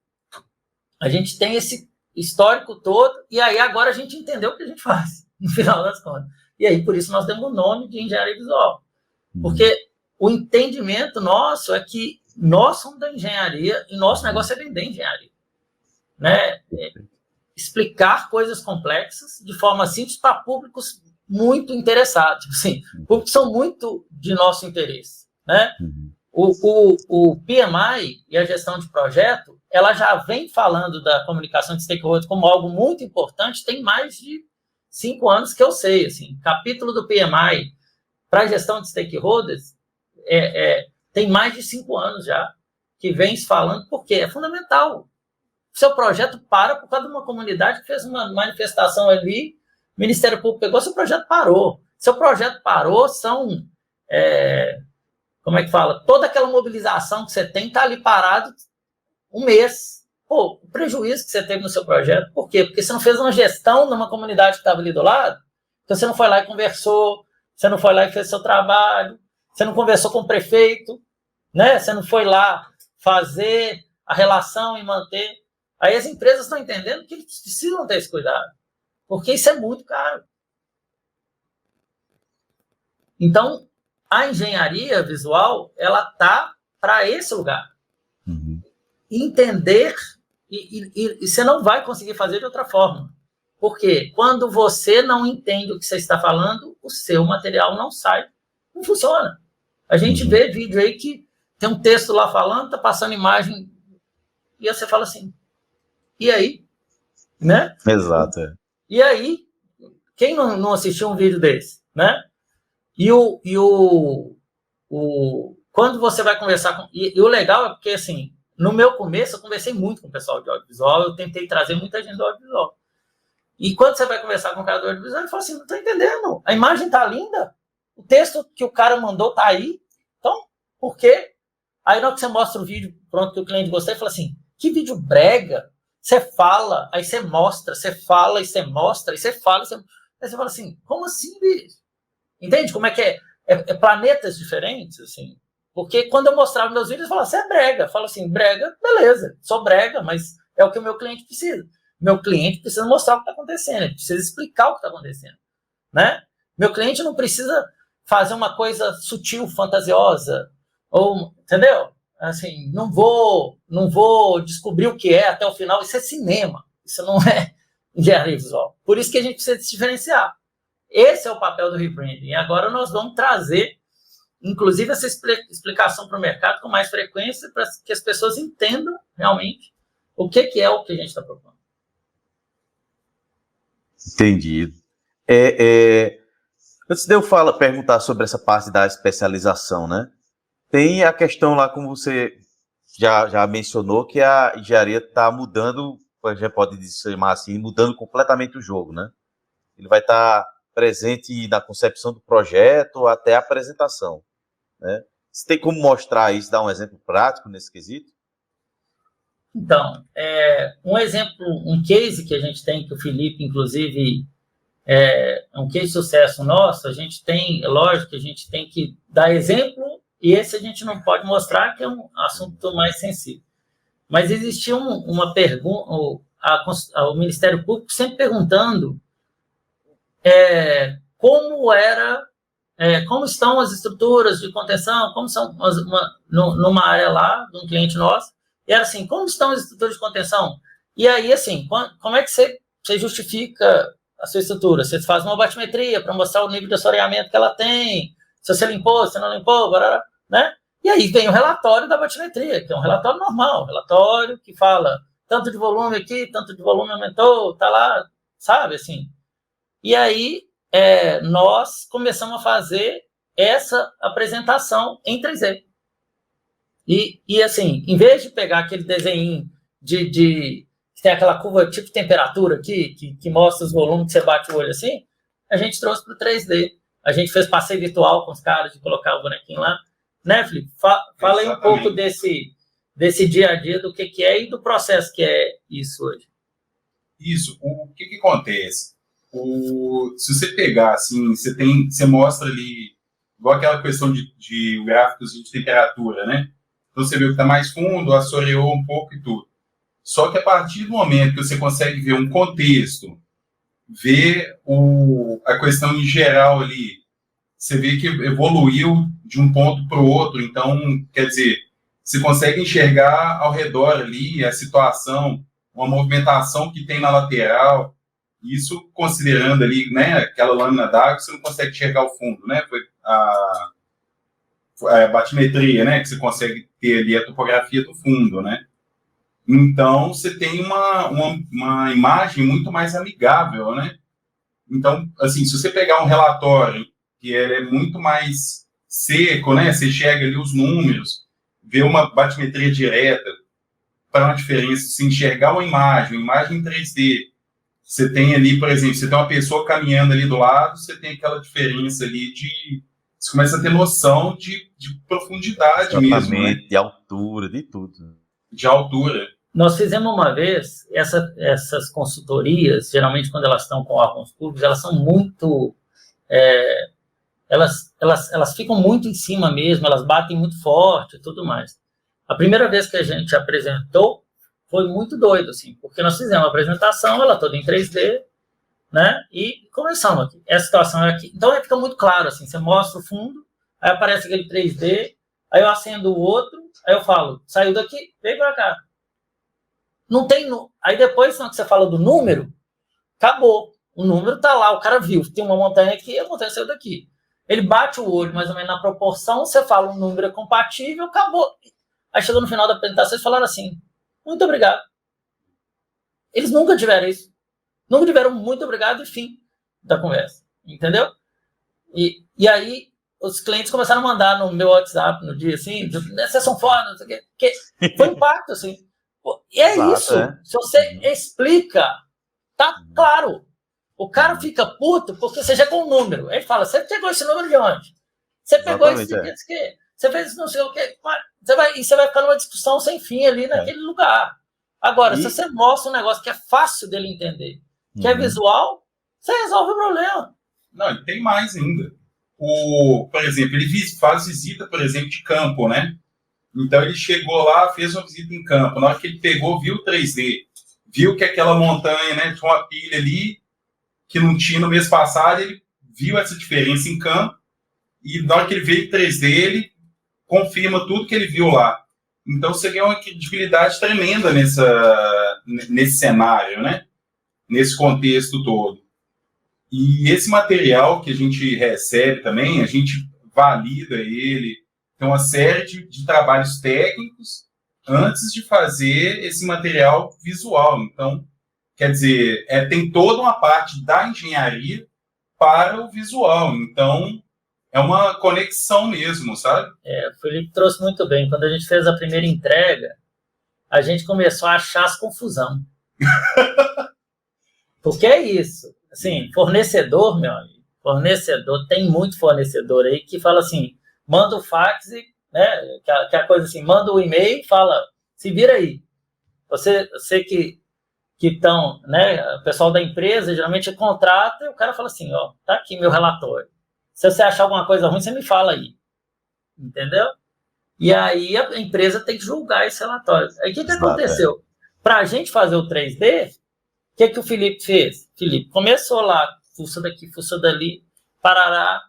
a gente tem esse histórico todo, e aí agora a gente entendeu o que a gente faz, no final das contas. E aí, por isso, nós demos o nome de engenharia visual. Porque o entendimento nosso é que nós somos da engenharia e nosso negócio é vender engenharia. Né? Explicar coisas complexas de forma simples para públicos muito interessados. Assim, públicos são muito de nosso interesse. Né? O PMI e a gestão de projeto, ela já vem falando da comunicação de stakeholders como algo muito importante, tem mais de 5 anos que eu sei. Assim, capítulo do PMI para a gestão de stakeholders tem mais de 5 anos já que vem se falando, porque é fundamental. Seu projeto para por causa de uma comunidade que fez uma manifestação ali, o Ministério Público pegou, seu projeto parou. Seu projeto parou, são, como é que fala? Toda aquela mobilização que você tem está ali parado 1 mês. Pô, o prejuízo que você teve no seu projeto, por quê? Porque você não fez uma gestão numa comunidade que estava ali do lado, então você não foi lá e conversou, você não foi lá e fez seu trabalho, você não conversou com o prefeito, né? Você não foi lá fazer a relação e manter. Aí as empresas estão entendendo que eles precisam ter esse cuidado, porque isso é muito caro. Então, a engenharia visual, ela está para esse lugar. Entender, e você não vai conseguir fazer de outra forma. Porque quando você não entende o que você está falando, o seu material não sai, não funciona. A gente vê vídeo aí que tem um texto lá falando, está passando imagem, e aí você fala assim, e aí? Né? Exato. E aí, quem não assistiu um vídeo desse? Né? Quando você vai conversar com... E o legal é porque, assim, no meu começo, eu conversei muito com o pessoal de audiovisual, eu tentei trazer muita gente do audiovisual. E quando você vai conversar com o cara do audiovisual, ele fala assim, não estou entendendo, a imagem está linda, o texto que o cara mandou está aí, então, por quê? Aí, na hora que você mostra o vídeo, pronto, que o cliente gostou, ele fala assim, que vídeo brega, você fala, aí você mostra, você fala, e você mostra, e você fala, aí você fala assim, como assim, bicho? Entende como é que é? É planetas diferentes, assim. Porque quando eu mostrava meus vídeos, eu falava, você é brega. Eu falo assim, brega, beleza, sou brega, mas é o que o meu cliente precisa. Meu cliente precisa mostrar o que está acontecendo, ele precisa explicar o que está acontecendo. Né? Meu cliente não precisa fazer uma coisa sutil, fantasiosa, ou, entendeu? Assim, não vou descobrir o que é até o final, isso é cinema, isso não é engenharia visual. Por isso que a gente precisa se diferenciar. Esse é o papel do rebranding. E agora nós vamos trazer, inclusive, essa explicação para o mercado com mais frequência, para que as pessoas entendam realmente o que é o que a gente está propondo. Entendido. Antes de eu perguntar sobre essa parte da especialização, né? Tem a questão lá, como você já mencionou, que a engenharia está mudando, a gente pode chamar assim, mudando completamente o jogo, né? Ele vai estar presente na concepção do projeto até a apresentação. né? Você tem como mostrar isso, dar um exemplo prático nesse quesito? Então, um exemplo, um case que a gente tem, que o Felipe, inclusive, é um case de sucesso nosso, a gente tem, é lógico que a gente tem que dar exemplo, e esse a gente não pode mostrar, que é um assunto mais sensível. Mas existia uma pergunta, o Ministério Público sempre perguntando como estão as estruturas de contenção, como são numa área lá, de um cliente nosso, e era assim, como estão as estruturas de contenção? E aí, assim, como é que você justifica a sua estrutura? Você faz uma batimetria para mostrar o nível de assoreamento que ela tem, se você limpou, se não limpou, né? E aí vem o relatório da batimetria, que é um relatório normal, relatório que fala tanto de volume aqui, tanto de volume aumentou, tá lá, sabe, assim. E aí nós começamos a fazer essa apresentação em 3D. E assim, em vez de pegar aquele desenho que tem aquela curva tipo temperatura aqui, que mostra os volumes que você bate o olho assim, a gente trouxe para o 3D. A gente fez passeio virtual com os caras de colocar o bonequinho lá. Né, Felipe? Fala aí um pouco desse dia a dia, do que é e do processo que é isso hoje. Isso. O que acontece? Se você pegar, assim, você mostra ali, igual aquela questão de gráficos de temperatura, né? Então você viu que está mais fundo, assoreou um pouco e tudo. Só que a partir do momento que você consegue ver um contexto, ver a questão em geral ali, você vê que evoluiu de um ponto para o outro, então, quer dizer, você consegue enxergar ao redor ali a situação, uma movimentação que tem na lateral, isso considerando ali, né, aquela lâmina d'água, você não consegue enxergar o fundo, né, foi a batimetria, né, que você consegue ter ali a topografia do fundo, né. Então, você tem uma imagem muito mais amigável, né. Então, assim, se você pegar um relatório que ele é muito mais seco, né, você enxerga ali os números, vê uma batimetria direta, para uma diferença, se enxergar uma imagem em 3D, você tem ali, por exemplo, você tem uma pessoa caminhando ali do lado, você tem aquela diferença ali você começa a ter noção de profundidade mesmo, né? De altura, de tudo. De altura. Nós fizemos uma vez, essas consultorias, geralmente quando elas estão com órgãos públicos, elas são muito... Elas ficam muito em cima mesmo, elas batem muito forte e tudo mais. A primeira vez que a gente apresentou foi muito doido, assim, porque nós fizemos a apresentação, ela toda em 3D, né, e começamos aqui. Essa situação é aqui. Então, fica muito claro, assim, você mostra o fundo, aí aparece aquele 3D, aí eu acendo o outro, aí eu falo, saiu daqui, vem pra cá. Não tem... Aí depois, quando você fala do número, acabou. O número tá lá, o cara viu, tem uma montanha aqui, a montanha saiu daqui. Ele bate o olho mais ou menos na proporção, você fala um número é compatível, acabou. Aí chegou no final da apresentação e falaram assim, muito obrigado. Eles nunca tiveram isso. Nunca tiveram muito obrigado e fim da conversa. Entendeu? E aí os clientes começaram a mandar no meu WhatsApp no dia assim, vocês são foda, não sei o quê. Foi um impacto, assim. E é exato, isso. Se você explica, tá claro. O cara fica puto porque você chegou um número. Ele fala, você pegou esse número de onde? Você pegou esse quê? Você fez não sei o quê. Você vai ficar numa discussão sem fim ali naquele lugar. Agora, se você mostra um negócio que é fácil dele entender, que é visual, você resolve o problema. Não, e tem mais ainda. Por exemplo, ele faz visita, por exemplo, de campo, né? Então, ele chegou lá, fez uma visita em campo. Na hora que ele pegou, viu o 3D, viu que aquela montanha, né, tinha uma pilha ali que não tinha no mês passado, ele viu essa diferença em campo e na hora que ele veio em 3D, ele confirma tudo que ele viu lá. Então, você ganha uma credibilidade tremenda nesse cenário, né? Nesse contexto todo. E esse material que a gente recebe também, a gente valida ele, tem uma série de trabalhos técnicos antes de fazer esse material visual. Então, quer dizer, tem toda uma parte da engenharia para o visual. Então, é uma conexão mesmo, sabe? O Felipe trouxe muito bem. Quando a gente fez a primeira entrega, a gente começou a achar as confusão. Porque é isso. Assim, fornecedor, meu amigo, tem muito fornecedor aí que fala assim, manda o fax, né, que é a coisa assim, manda o e-mail e fala, se vira aí. Você que estão, né, o pessoal da empresa geralmente contrata e o cara fala assim, ó, tá aqui meu relatório. Se você achar alguma coisa ruim, você me fala aí. Entendeu? E aí a empresa tem que julgar esse relatório. Aí o que aconteceu? Para a gente fazer o 3D, o que o Felipe fez? Felipe começou lá, fuça daqui, fuça dali, parará.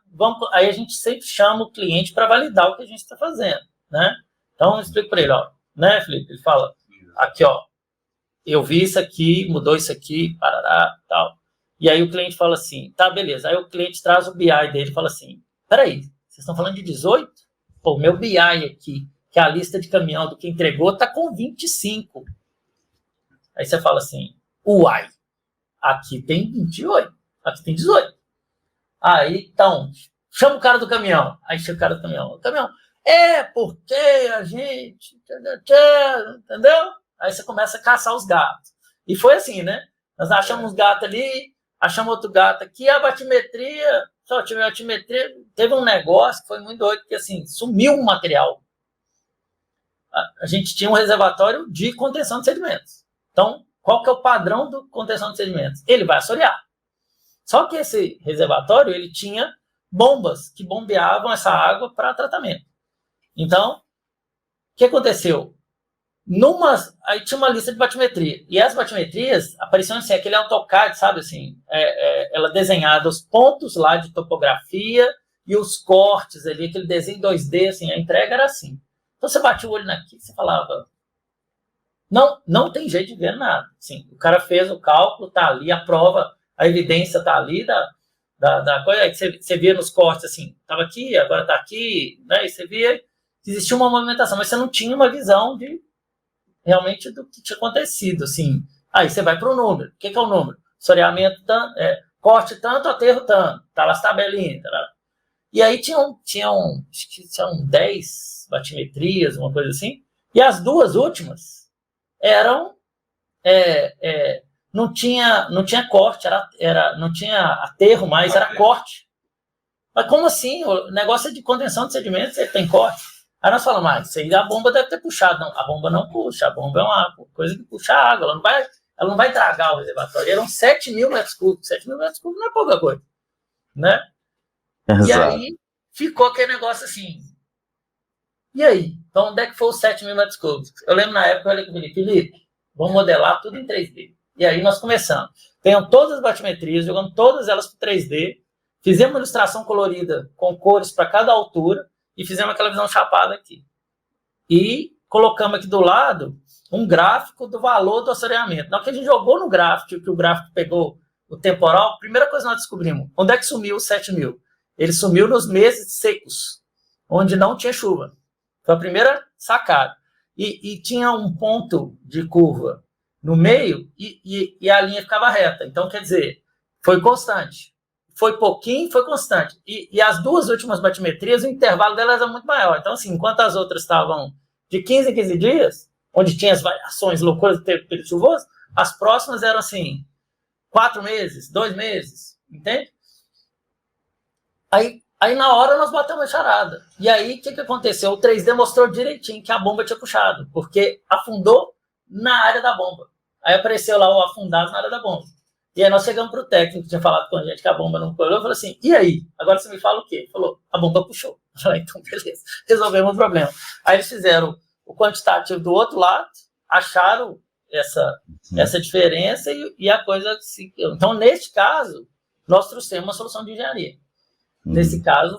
Aí a gente sempre chama o cliente para validar o que a gente está fazendo, né? Então eu explico para ele, ó, né, Felipe? Ele fala, aqui, ó, eu vi isso aqui, mudou isso aqui, parará, tal. E aí o cliente fala assim, tá, beleza. Aí o cliente traz o BI dele e fala assim, peraí, vocês estão falando de 18? Pô, o meu BI aqui, que é a lista de caminhão do que entregou, tá com 25. Aí você fala assim, uai, aqui tem 28, aqui tem 18. Aí, então, chama o cara do caminhão. Aí chama o cara do caminhão. O caminhão, porque a gente... Entendeu? Aí você começa a caçar os gatos. E foi assim, né? Nós achamos uns gatos ali, achamos outro gato aqui, a batimetria... Só tive a altimetria, teve um negócio que foi muito doido, porque assim, sumiu o material. A gente tinha um reservatório de contenção de sedimentos. Então, qual que é o padrão do contenção de sedimentos? Ele vai assorear. Só que esse reservatório, ele tinha bombas que bombeavam essa água para tratamento. Então, o que aconteceu? Aí tinha uma lista de batimetria. E as batimetrias apareciam assim, aquele AutoCAD, sabe assim, ela desenhada os pontos lá de topografia e os cortes ali, aquele desenho 2D, assim, a entrega era assim. Então você batia o olho naquilo, você falava, não tem jeito de ver nada. Assim, o cara fez o cálculo, tá ali, a prova, a evidência tá ali da coisa, aí você via nos cortes assim, tava aqui, agora tá aqui, né? E você via que existia uma movimentação, mas você não tinha uma visão de realmente do que tinha acontecido, assim. Aí você vai para o número. O que é o número? Soreamento, corte tanto, aterro tanto. Tá lá as tabelinhas. Tá. E aí tinham 10 batimetrias, uma coisa assim. E as duas últimas eram... não tinha corte, não tinha aterro mais, era corte. Mas como assim? O negócio é de contenção de sedimentos, você tem corte. Aí nós falamos, isso aí a bomba deve ter puxado. Não, a bomba não puxa, a bomba é uma coisa que puxa água, ela não vai tragar o reservatório. Eram 7.000 metros cúbicos. 7.000 metros cúbicos não é pouca coisa, né? Exato. E aí ficou aquele negócio assim. E aí? Então, onde é que foi os 7.000 metros cúbicos? Eu lembro na época, eu falei com o Felipe, vamos modelar tudo em 3D. E aí nós começamos. Pegamos todas as batimetrias, jogamos todas elas para 3D, fizemos uma ilustração colorida com cores para cada altura, e fizemos aquela visão chapada aqui. E colocamos aqui do lado um gráfico do valor do assoreamento. Na hora que a gente jogou no gráfico, que o gráfico pegou o temporal, a primeira coisa que nós descobrimos, onde é que sumiu os 7.000? Ele sumiu nos meses secos, onde não tinha chuva. Foi a primeira sacada. E tinha um ponto de curva no meio e a linha ficava reta. Então, quer dizer, foi constante. Foi pouquinho, foi constante. E as duas últimas batimetrias, o intervalo delas era muito maior. Então, assim, enquanto as outras estavam de 15 em 15 dias, onde tinha as variações loucuras do período chuvoso, as próximas eram, assim, 4 meses, 2 meses, entende? Aí na hora, nós batemos a charada. E aí, o que aconteceu? O 3D mostrou direitinho que a bomba tinha puxado, porque afundou na área da bomba. Aí apareceu lá o afundado na área da bomba. E aí nós chegamos para o técnico que tinha falado com a gente que a bomba não colou. Eu falei assim, e aí? Agora você me fala o quê? Ele falou, a bomba puxou. Eu falei, então beleza, resolvemos o problema. Aí eles fizeram o quantitativo do outro lado, acharam essa diferença e a coisa se... Então, neste caso, nós trouxemos uma solução de engenharia. Nesse caso,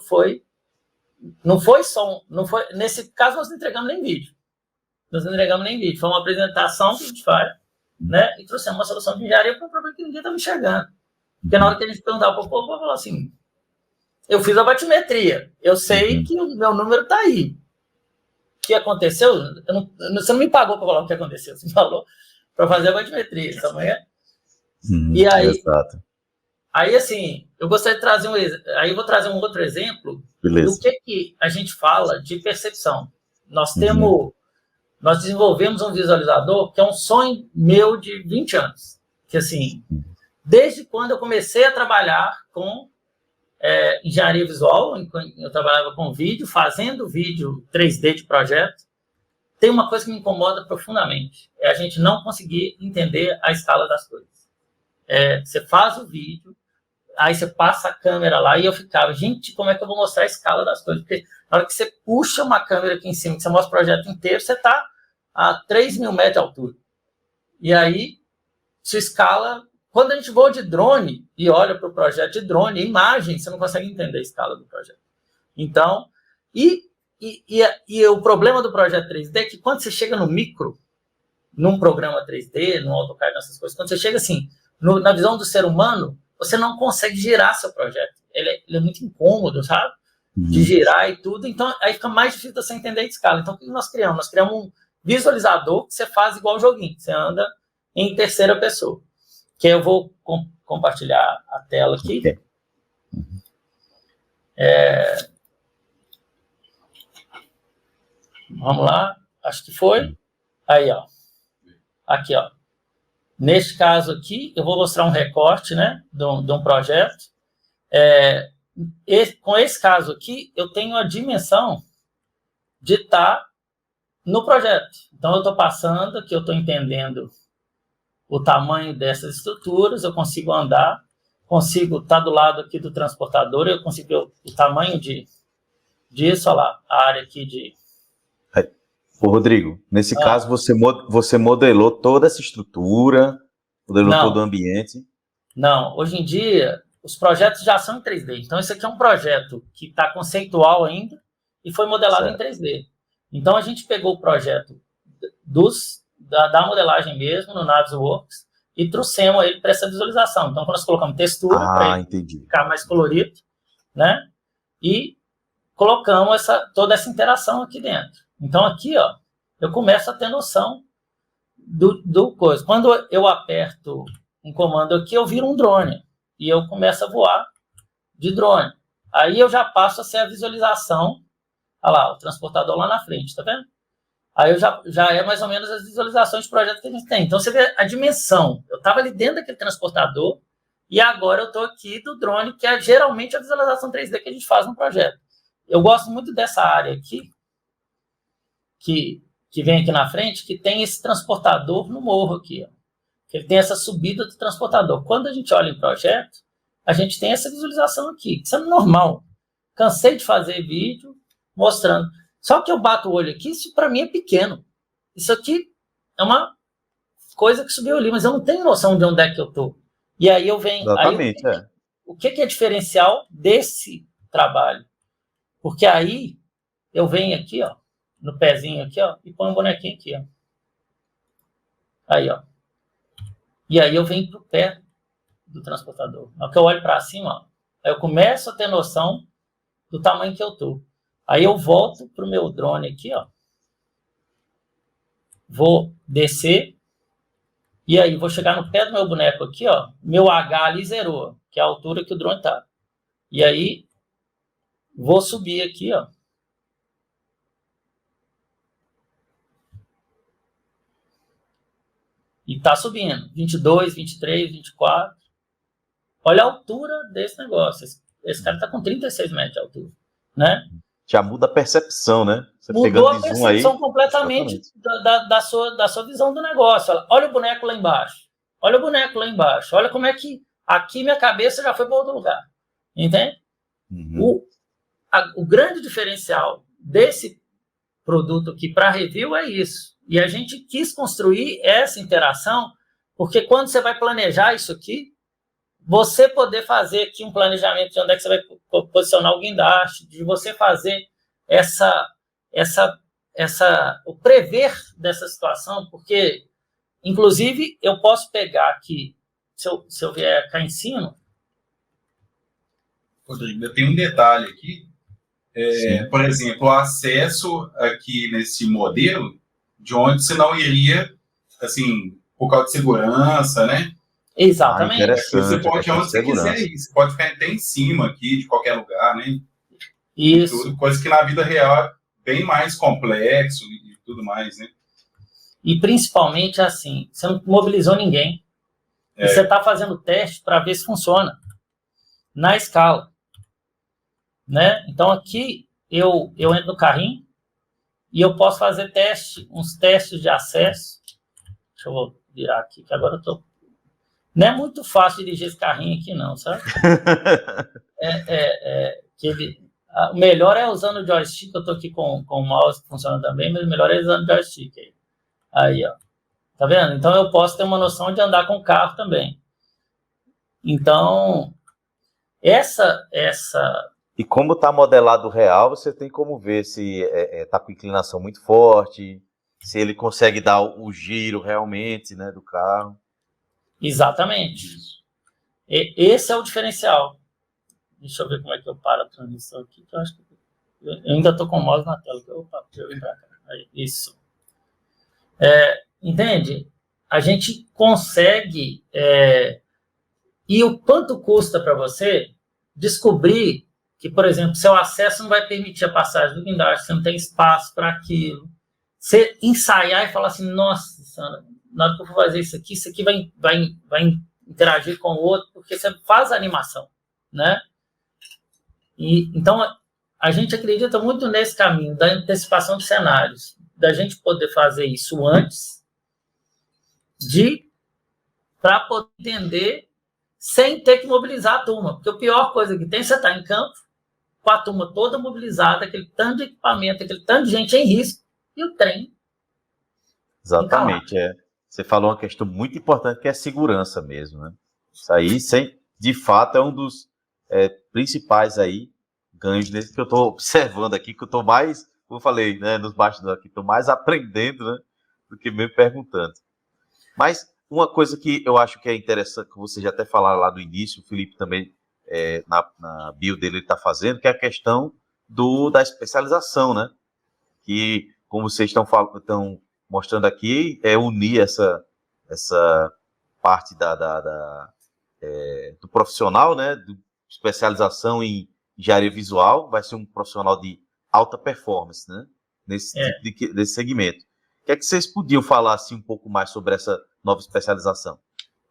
nesse caso, nós não entregamos nem vídeo. Foi uma apresentação que a gente faz, né? E trouxemos uma solução de engenharia para um problema que ninguém estava enxergando. Porque na hora que a gente perguntava para o povo, eu falava assim, eu fiz a batimetria, eu sei que o meu número está aí. O que aconteceu? Você não me pagou para falar o que aconteceu, você me falou para fazer a batimetria. Essa manhã. E aí, exato. Aí, assim, eu gostaria de trazer aí eu vou trazer um outro exemplo do que a gente fala de percepção. Nós desenvolvemos um visualizador que é um sonho meu de 20 anos. Que, assim, desde quando eu comecei a trabalhar com engenharia visual, eu trabalhava com vídeo, fazendo vídeo 3D de projeto. Tem uma coisa que me incomoda profundamente, é a gente não conseguir entender a escala das coisas. Você faz o vídeo, aí você passa a câmera lá, e eu ficava, gente, como é que eu vou mostrar a escala das coisas? Porque na hora que você puxa uma câmera aqui em cima, que você mostra o projeto inteiro, você está a 3.000 metros de altura. E aí, se escala... Quando a gente voa de drone e olha para o projeto de drone, imagem, você não consegue entender a escala do projeto. Então, e o problema do projeto 3D é que quando você chega no micro, num programa 3D, no AutoCAD, nessas coisas, quando você chega assim, na visão do ser humano, você não consegue girar seu projeto. Ele é muito incômodo, sabe? De girar e tudo. Então, aí fica mais difícil você entender a escala. Então, o que nós criamos? Nós criamos um visualizador que você faz igual o joguinho. Você anda em terceira pessoa. Que eu vou compartilhar a tela aqui. Okay. Vamos lá. Acho que foi. Aí, ó. Aqui, ó. Neste caso aqui, eu vou mostrar um recorte, né, de um projeto. Com esse caso aqui, eu tenho a dimensão de estar no projeto. Então, eu estou passando aqui, eu estou entendendo o tamanho dessas estruturas, eu consigo andar, consigo estar do lado aqui do transportador, eu consigo ver o tamanho disso, olha lá, a área aqui de... Ô, Rodrigo, nesse caso você modelou toda essa estrutura, modelou todo o ambiente? Não, hoje em dia os projetos já são em 3D, então esse aqui é um projeto que está conceitual ainda e foi modelado em 3D. Então a gente pegou o projeto da modelagem mesmo, no Navisworks, e trouxemos ele para essa visualização. Então, quando nós colocamos textura, para ele ficar mais colorido, né? E colocamos toda essa interação aqui dentro. Então, aqui, ó, eu começo a ter noção do coisa. Quando eu aperto um comando aqui, eu viro um drone, e eu começo a voar de drone. Aí eu já passo a ser a visualização, olha lá, o transportador lá na frente, tá vendo? Aí já é mais ou menos as visualizações de projeto que a gente tem. Então, você vê a dimensão. Eu estava ali dentro daquele transportador e agora eu estou aqui do drone, que é geralmente a visualização 3D que a gente faz no projeto. Eu gosto muito dessa área aqui, que vem aqui na frente, que tem esse transportador no morro aqui. Ó. Ele tem essa subida do transportador. Quando a gente olha em projeto, a gente tem essa visualização aqui. Isso é normal. Cansei de fazer vídeo mostrando... Só que eu bato o olho aqui, isso para mim é pequeno. Isso aqui é uma coisa que subiu ali, mas eu não tenho noção de onde é que eu estou. E aí eu venho... Exatamente, O que é diferencial desse trabalho? Porque aí eu venho aqui, ó, no pezinho aqui, ó, e põe um bonequinho aqui, ó. Aí, ó. E aí eu venho pro pé do transportador. Na hora que eu olho para cima, ó, aí eu começo a ter noção do tamanho que eu estou. Aí eu volto para o meu drone aqui, ó. Vou descer. E aí vou chegar no pé do meu boneco aqui, ó. Meu H ali zerou, que é a altura que o drone tá. E aí vou subir aqui, ó. E tá subindo. 22, 23, 24. Olha a altura desse negócio. Esse cara tá com 36 metros de altura, né? Já muda a percepção, né? Você mudou a percepção aí, completamente da sua visão do negócio. Olha o boneco lá embaixo. Olha o boneco lá embaixo. Olha como é que aqui minha cabeça já foi para outro lugar. Entende? Uhum. O grande diferencial desse produto aqui para review é isso. E a gente quis construir essa interação, porque quando você vai planejar isso aqui, você poder fazer aqui um planejamento de onde é que você vai posicionar o guindaste, de você fazer o prever dessa situação, porque, inclusive, eu posso pegar aqui, se eu vier cá em cima... Rodrigo, tem um detalhe aqui. Por exemplo, o acesso aqui nesse modelo, de onde você não iria, assim, por causa de segurança, né? Exatamente. Você pode ir onde você quiser ir. Você pode ficar até em cima aqui, de qualquer lugar, né? Isso. Tudo, coisa que na vida real é bem mais complexo e tudo mais, né? E principalmente assim, você não mobilizou ninguém. Você está fazendo teste para ver se funciona na escala. né? Então, aqui eu entro no carrinho e eu posso fazer uns testes de acesso. Deixa eu virar aqui, que agora eu tô... Não é muito fácil dirigir esse carrinho aqui, não, sabe? O melhor é usando o joystick. Eu tô aqui com o mouse que funciona também, mas o melhor é usando o joystick. Aí, ó. Tá vendo? Então, eu posso ter uma noção de andar com o carro também. Então, essa... E como está modelado real, você tem como ver se está com inclinação muito forte, se ele consegue dar o giro realmente, né, do carro. Exatamente. Esse é o diferencial. Deixa eu ver como é que eu paro a transmissão aqui, que eu acho que eu ainda estou com o mouse na tela. Opa, deixa eu vir para cá. Aí, isso. Entende? A gente consegue... E o quanto custa para você descobrir que, por exemplo, seu acesso não vai permitir a passagem do guindaste, você não tem espaço para aquilo. Você ensaiar e falar assim, nossa, Sandra, na hora que eu for fazer isso aqui vai interagir com o outro, porque você faz a animação, né? Então, a gente acredita muito nesse caminho da antecipação de cenários, da gente poder fazer isso antes, para poder entender sem ter que mobilizar a turma. Porque a pior coisa que tem, você está em campo, com a turma toda mobilizada, aquele tanto de equipamento, aquele tanto de gente em risco, e o trem. Exatamente, Você falou uma questão muito importante, que é a segurança mesmo, né? Isso aí, de fato, é um dos principais aí ganhos desse que eu estou observando aqui, que eu estou mais, como eu falei, né, nos bastidores aqui, estou mais aprendendo, né, do que mesmo perguntando. Mas uma coisa que eu acho que é interessante, que vocês já até falaram lá do início, o Felipe também, na bio dele, ele está fazendo, que é a questão da especialização, né? Que, como vocês estão mostrando aqui, unir essa parte do profissional, né? De especialização em engenharia visual, vai ser um profissional de alta performance, né? Desse segmento. O que é que vocês podiam falar assim, um pouco mais sobre essa nova especialização?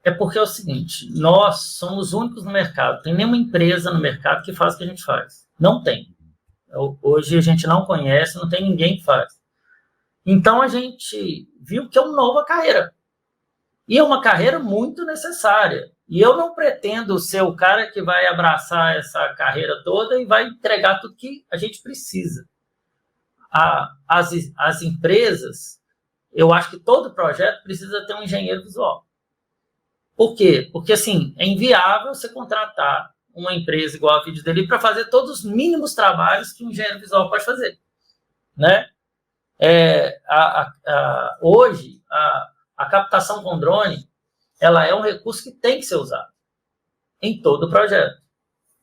É porque é o seguinte, nós somos únicos no mercado. Tem nenhuma empresa no mercado que faz o que a gente faz. Não tem. Hoje a gente não conhece, não tem ninguém que faz. Então a gente viu que é uma nova carreira. E é uma carreira muito necessária. E eu não pretendo ser o cara que vai abraçar essa carreira toda e vai entregar tudo que a gente precisa. As empresas, eu acho que todo projeto precisa ter um engenheiro visual. Por quê? Porque, assim, é inviável você contratar uma empresa igual a Vídeo Delivery para fazer todos os mínimos trabalhos que um engenheiro visual pode fazer, né? Hoje, a captação com drone, ela é um recurso que tem que ser usado em todo o projeto.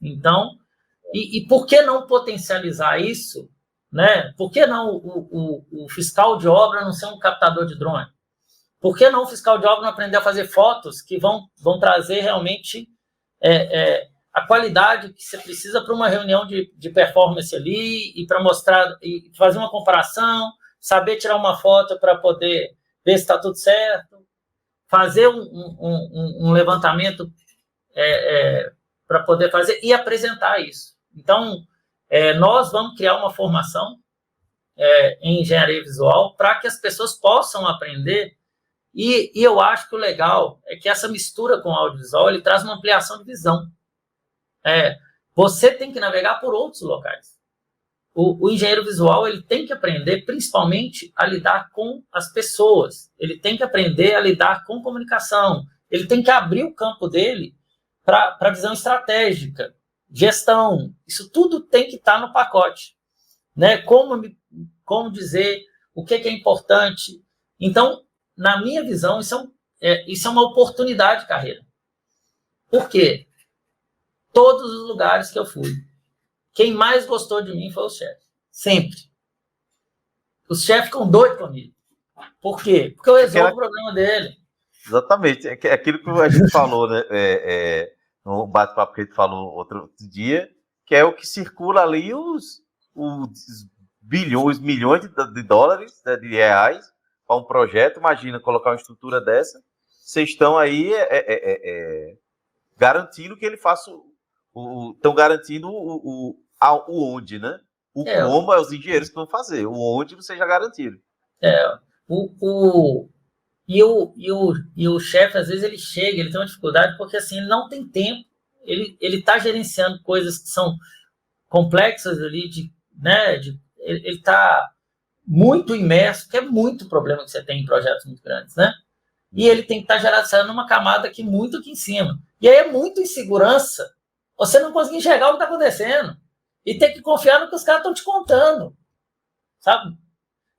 Então, e por que não potencializar isso, né? Por que não o fiscal de obra não ser um captador de drone? Por que não o fiscal de obra não aprender a fazer fotos que vão trazer realmente a qualidade que você precisa para uma reunião de performance ali e para mostrar e fazer uma comparação, saber tirar uma foto para poder ver se está tudo certo, fazer um levantamento para poder fazer e apresentar isso. Então, nós vamos criar uma formação em engenharia visual para que as pessoas possam aprender. E eu acho que o legal é que essa mistura com o audiovisual, ele traz uma ampliação de visão. Você tem que navegar por outros locais. O engenheiro visual, ele tem que aprender, principalmente, a lidar com as pessoas. Ele tem que aprender a lidar com comunicação. Ele tem que abrir o campo dele para a visão estratégica, gestão. Isso tudo tem que estar no pacote, né? Como dizer o que é importante. Então, na minha visão, isso é uma oportunidade de carreira. Por quê? Todos os lugares que eu fui, quem mais gostou de mim foi o chefe. Sempre. Os chefes ficam doidos comigo. Por quê? Porque eu resolvo o problema dele. Exatamente. É aquilo que a gente falou, né? No bate-papo que a gente falou outro dia, que é o que circula ali os bilhões, milhões de dólares, né, de reais, para um projeto. Imagina colocar uma estrutura dessa. Vocês estão aí garantindo que ele faça estão garantindo o onde, né? O É. como é os engenheiros que vão fazer. O onde você já garantiu. E o chefe, às vezes, ele chega, ele tem uma dificuldade, porque assim, ele não tem tempo. Ele está gerenciando coisas que são complexas ali, ele está muito imerso, que é muito problema que você tem em projetos muito grandes, né? E ele tem que estar gerenciando uma camada muito aqui em cima. E aí é muita insegurança. Você não consegue enxergar o que está acontecendo. E tem que confiar no que os caras estão te contando. Sabe?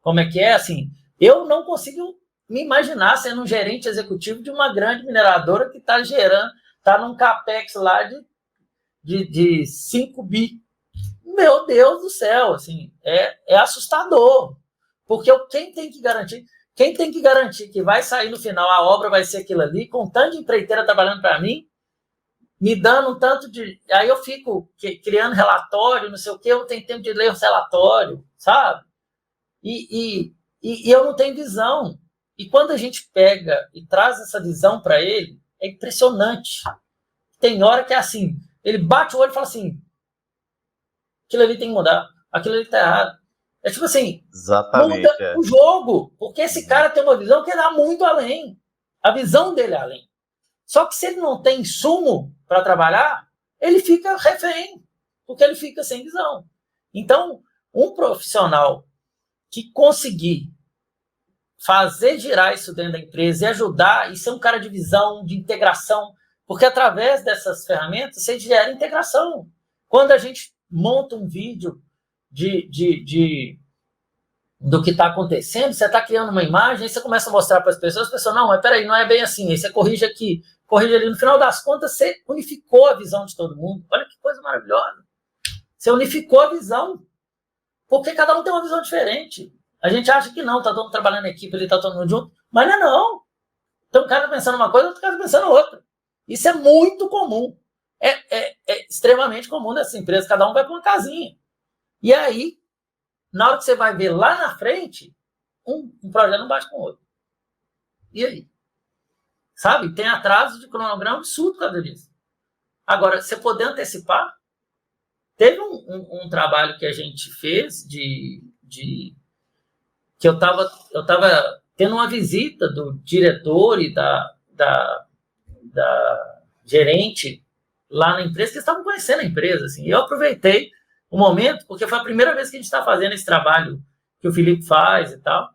Como é que é? Assim, eu não consigo me imaginar sendo um gerente executivo de uma grande mineradora que está num capex lá de 5 bi. Meu Deus do céu, assim, é assustador. Porque quem tem que garantir que vai sair no final, a obra vai ser aquilo ali, com tanto de empreiteira trabalhando para mim, me dando um tanto de... Aí eu fico criando relatório, não sei o quê, eu não tenho tempo de ler os relatórios, sabe? E eu não tenho visão. E quando a gente pega e traz essa visão para ele, é impressionante. Tem hora que é assim, ele bate o olho e fala assim, aquilo ali tem que mudar, aquilo ali está errado. É tipo assim, exatamente, muda o jogo, porque esse cara tem uma visão que dá muito além. A visão dele é além. Só que se ele não tem insumo para trabalhar, ele fica refém, porque ele fica sem visão. Então, um profissional que conseguir fazer girar isso dentro da empresa e ajudar, e ser um cara de visão, de integração, porque através dessas ferramentas você gera integração. Quando a gente monta um vídeo do que está acontecendo, você está criando uma imagem, aí você começa a mostrar para as pessoas não, mas peraí, não é bem assim, aí você corrige aqui, corrige ali, no final das contas você unificou a visão de todo mundo. Olha que coisa maravilhosa. Você unificou a visão, porque cada um tem uma visão diferente. A gente acha que não, está todo mundo trabalhando em equipe, ele está todo mundo junto, mas não é não. Então um cara pensando uma coisa, outro cara pensando outra. Isso é muito comum. É extremamente comum nessa empresa, cada um vai para uma casinha. E aí, na hora que você vai ver lá na frente, um projeto não bate com o outro. E aí? Sabe? Tem atraso de cronograma absurdo por causa disso. Agora, você poder antecipar, teve um trabalho que a gente fez que eu estava tendo uma visita do diretor e da gerente lá na empresa, que estavam conhecendo a empresa. Assim. Eu aproveitei o momento, porque foi a primeira vez que a gente está fazendo esse trabalho que o Felipe faz e tal.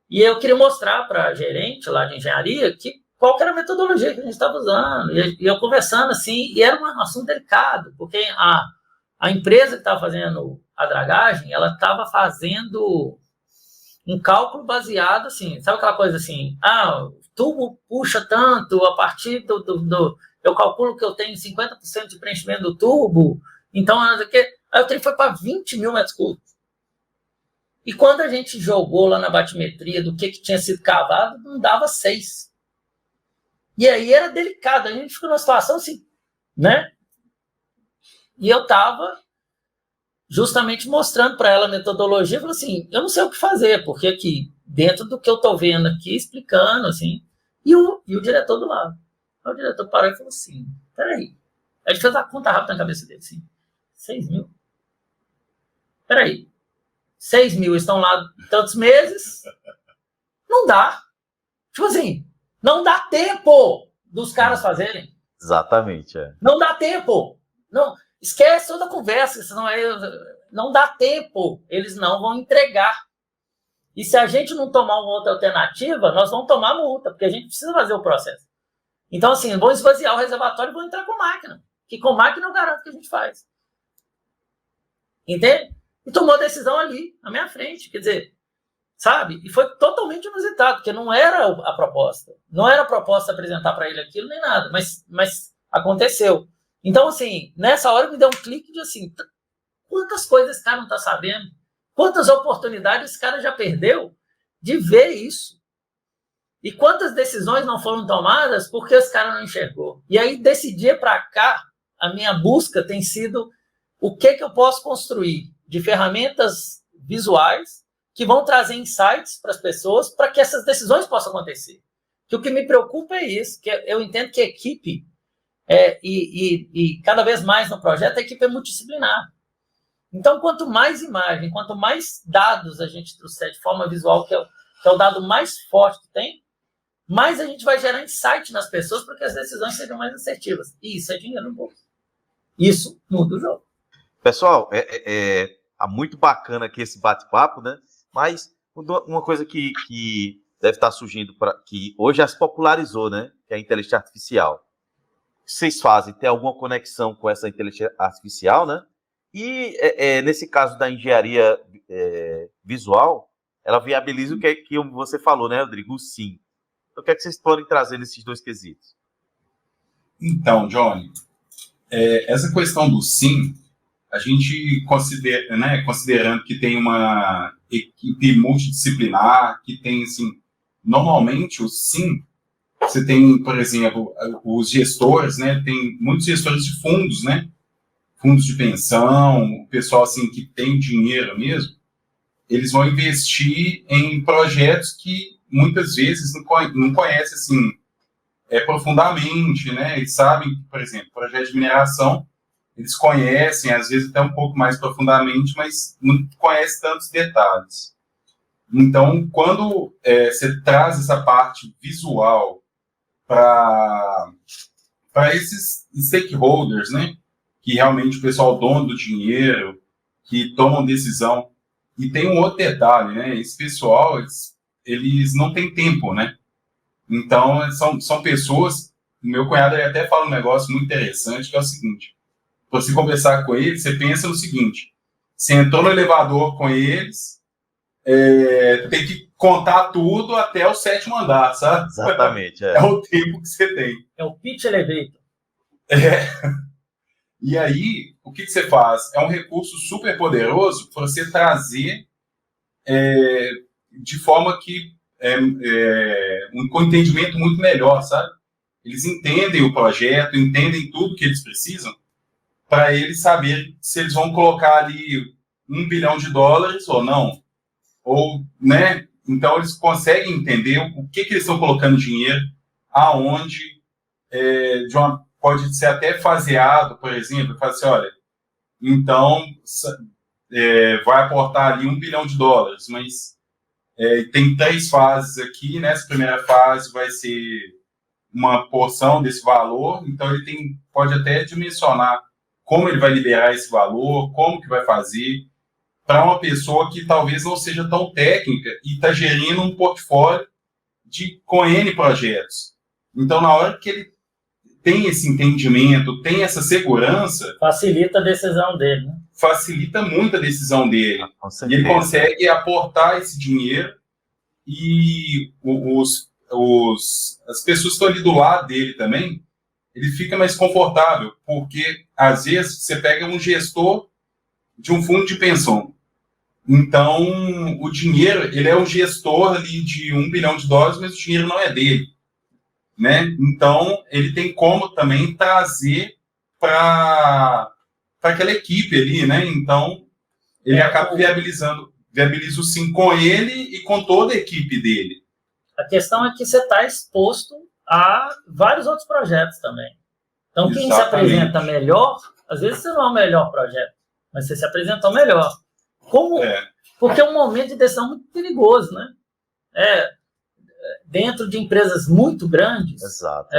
E eu queria mostrar para a gerente lá de engenharia qual que era a metodologia que a gente estava usando. E eu conversando assim, e era um assunto delicado, porque a empresa que estava fazendo a dragagem, ela estava fazendo um cálculo baseado assim, sabe aquela coisa assim, o tubo puxa tanto, a partir eu calculo que eu tenho 50% de preenchimento do tubo, então, aí o trem foi para 20 mil metros cúbicos. E quando a gente jogou lá na batimetria do que tinha sido cavado, não dava 6. E aí era delicado, a gente ficou numa situação assim, né? E eu estava justamente mostrando para ela a metodologia, falou assim, eu não sei o que fazer, porque aqui, dentro do que eu estou vendo aqui, explicando, assim, e o diretor do lado. Aí o diretor parou e falou assim, peraí, a gente fez a conta rápida na cabeça dele, assim, 6 mil? Peraí, 6 mil estão lá tantos meses? Não dá. Tipo assim, não dá tempo dos caras fazerem. Exatamente, Não dá tempo. Não, esquece toda a conversa, senão não dá tempo. Eles não vão entregar. E se a gente não tomar uma outra alternativa, nós vamos tomar multa, porque a gente precisa fazer o processo. Então, assim, vão esvaziar o reservatório e vão entrar com máquina. Que com máquina eu garanto que a gente faz. Entende? E tomou a decisão ali, na minha frente. Quer dizer, sabe? E foi totalmente inusitado, porque não era a proposta. Não era a proposta apresentar para ele aquilo, nem nada. Mas aconteceu. Então, assim, nessa hora me deu um clique de assim, quantas coisas esse cara não está sabendo? Quantas oportunidades esse cara já perdeu de ver isso? E quantas decisões não foram tomadas porque esse cara não enxergou? E aí, desse dia para cá, a minha busca tem sido o que eu posso construir de ferramentas visuais que vão trazer insights para as pessoas para que essas decisões possam acontecer. Que o que me preocupa é isso, que eu entendo que a equipe, e cada vez mais no projeto, a equipe é multidisciplinar. Então, quanto mais imagem, quanto mais dados a gente trouxer de forma visual, que é o dado mais forte que tem, mais a gente vai gerar insight nas pessoas para que as decisões sejam mais assertivas. E isso é dinheiro no bolso. Isso muda o jogo. Pessoal, tá muito bacana aqui esse bate-papo, né? Mas uma coisa que deve estar surgindo, que hoje já se popularizou, né? Que é a inteligência artificial. O que vocês fazem? Tem alguma conexão com essa inteligência artificial, né? E nesse caso da engenharia visual, ela viabiliza o que você falou, né, Rodrigo? O sim. Então, o que é que vocês podem trazer nesses dois quesitos? Então, Johnny, essa questão do sim, a gente considera, né, considerando que tem uma equipe multidisciplinar, que tem, assim, normalmente o sim, você tem, por exemplo, os gestores, né, tem muitos gestores de fundos, né, fundos de pensão, o pessoal, assim, que tem dinheiro mesmo, eles vão investir em projetos que muitas vezes não conhecem, assim, profundamente, né, eles sabem, por exemplo, projeto de mineração, eles conhecem, às vezes até um pouco mais profundamente, mas não conhecem tantos detalhes. Então, quando você traz essa parte visual para esses stakeholders, né, que realmente o pessoal dono do dinheiro, que tomam decisão, e tem um outro detalhe, né, esse pessoal, eles não têm tempo, né, então são pessoas, meu cunhado até fala um negócio muito interessante, que é o seguinte, você conversar com eles, você pensa no seguinte, você entrou no elevador com eles, tem que contar tudo até o 7º andar, sabe? Exatamente. É o tempo que você tem. É o pitch elevator. E aí, o que você faz? É um recurso super poderoso para você trazer de forma que com entendimento muito melhor, sabe? Eles entendem o projeto, entendem tudo que eles precisam, para eles saberem se eles vão colocar ali $1 bilhão ou não. Ou, né? Então, eles conseguem entender o que eles estão colocando dinheiro, aonde, pode ser até faseado, por exemplo, fala assim, olha, então, vai aportar ali $1 bilhão, mas tem 3 fases aqui, né? Essa primeira fase vai ser uma porção desse valor, então ele pode até dimensionar como ele vai liberar esse valor, como que vai fazer, para uma pessoa que talvez não seja tão técnica e está gerindo um portfólio com N projetos. Então, na hora que ele tem esse entendimento, tem essa segurança... Facilita a decisão dele, né? Facilita muito a decisão dele. E ele consegue aportar esse dinheiro e as pessoas que estão ali do lado dele também, ele fica mais confortável, porque, às vezes, você pega um gestor de um fundo de pensão. Então, o dinheiro, ele é um gestor ali de $1 bilhão, mas o dinheiro não é dele, né? Então, ele tem como também trazer para aquela equipe ali, né? Então, ele acaba viabiliza o sim com ele e com toda a equipe dele. A questão é que você está exposto a vários outros projetos também. Então, quem se apresenta melhor, às vezes você não é o melhor projeto, mas você se apresentou melhor. Porque é um momento de decisão muito perigoso, né? Dentro de empresas muito grandes. Exato.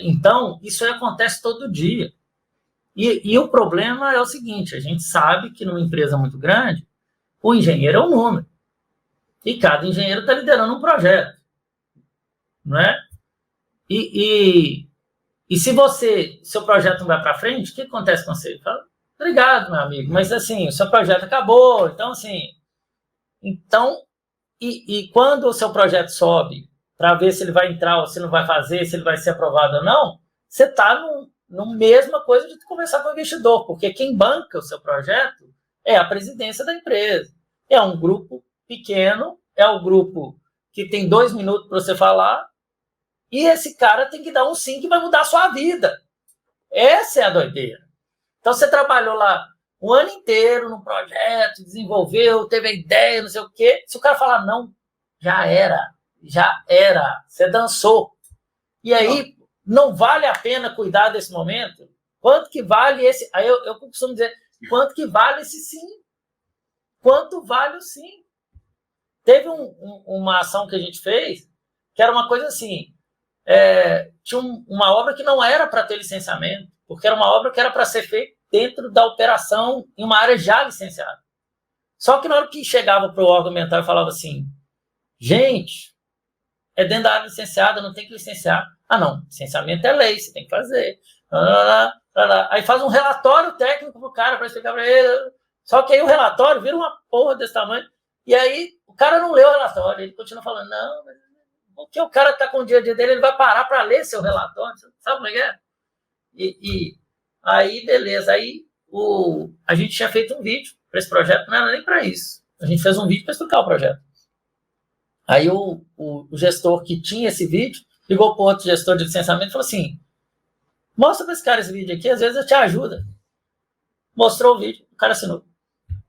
Então, isso acontece todo dia. E o problema é o seguinte, a gente sabe que numa empresa muito grande, o engenheiro é um número. E cada engenheiro está liderando um projeto. Não é? E se seu projeto não vai para frente, o que acontece com você? Fala, obrigado, meu amigo, mas assim, o seu projeto acabou, então assim... E quando o seu projeto sobe, para ver se ele vai entrar ou se não vai fazer, se ele vai ser aprovado ou não, você está na mesma coisa de conversar com o investidor, porque quem banca o seu projeto é a presidência da empresa. É um grupo pequeno, é o grupo que tem 2 minutos para você falar, e esse cara tem que dar um sim que vai mudar a sua vida. Essa é a doideira. Então, você trabalhou lá o ano inteiro no projeto, desenvolveu, teve a ideia, não sei o quê. Se o cara falar não, já era. Você dançou. E aí, não vale a pena cuidar desse momento? Quanto que vale esse... Aí eu costumo dizer, quanto que vale esse sim. Quanto vale o sim. Teve uma ação que a gente fez, que era uma coisa assim, tinha uma obra que não era para ter licenciamento, porque era uma obra que era para ser feita dentro da operação em uma área já licenciada. Só que na hora que chegava para o órgão ambiental e falava assim, gente, é dentro da área licenciada, não tem que licenciar. Ah, não, licenciamento é lei, você tem que fazer. Aí faz um relatório técnico pro cara para explicar para ele. Só que aí o relatório vira uma porra desse tamanho. E aí o cara não leu o relatório, ele continua falando, não, mas porque o cara está com o dia a dia dele, ele vai parar para ler seu relatório. Sabe como é que é? E aí, beleza. Aí a gente tinha feito um vídeo para esse projeto, não era nem para isso. A gente fez um vídeo para explicar o projeto. Aí o gestor que tinha esse vídeo ligou para o outro gestor de licenciamento e falou assim, mostra para esse cara esse vídeo aqui, às vezes eu te ajuda. Mostrou o vídeo, o cara assinou.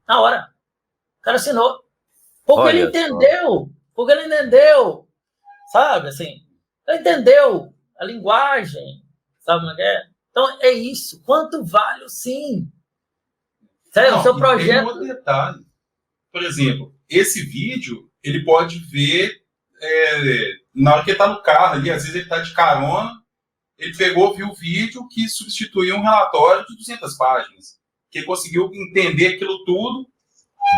Na hora. O cara assinou. Porque ele entendeu. Porque ele entendeu. Sabe, assim, ele entendeu a linguagem. Sabe como é que é? Então, é isso. Quanto vale o sim? Sério, o seu projeto... Tem um detalhe. Por exemplo, esse vídeo, ele pode ver na hora que ele está no carro ali, às vezes ele está de carona, ele pegou, viu o vídeo que substituiu um relatório de 200 páginas, que ele conseguiu entender aquilo tudo.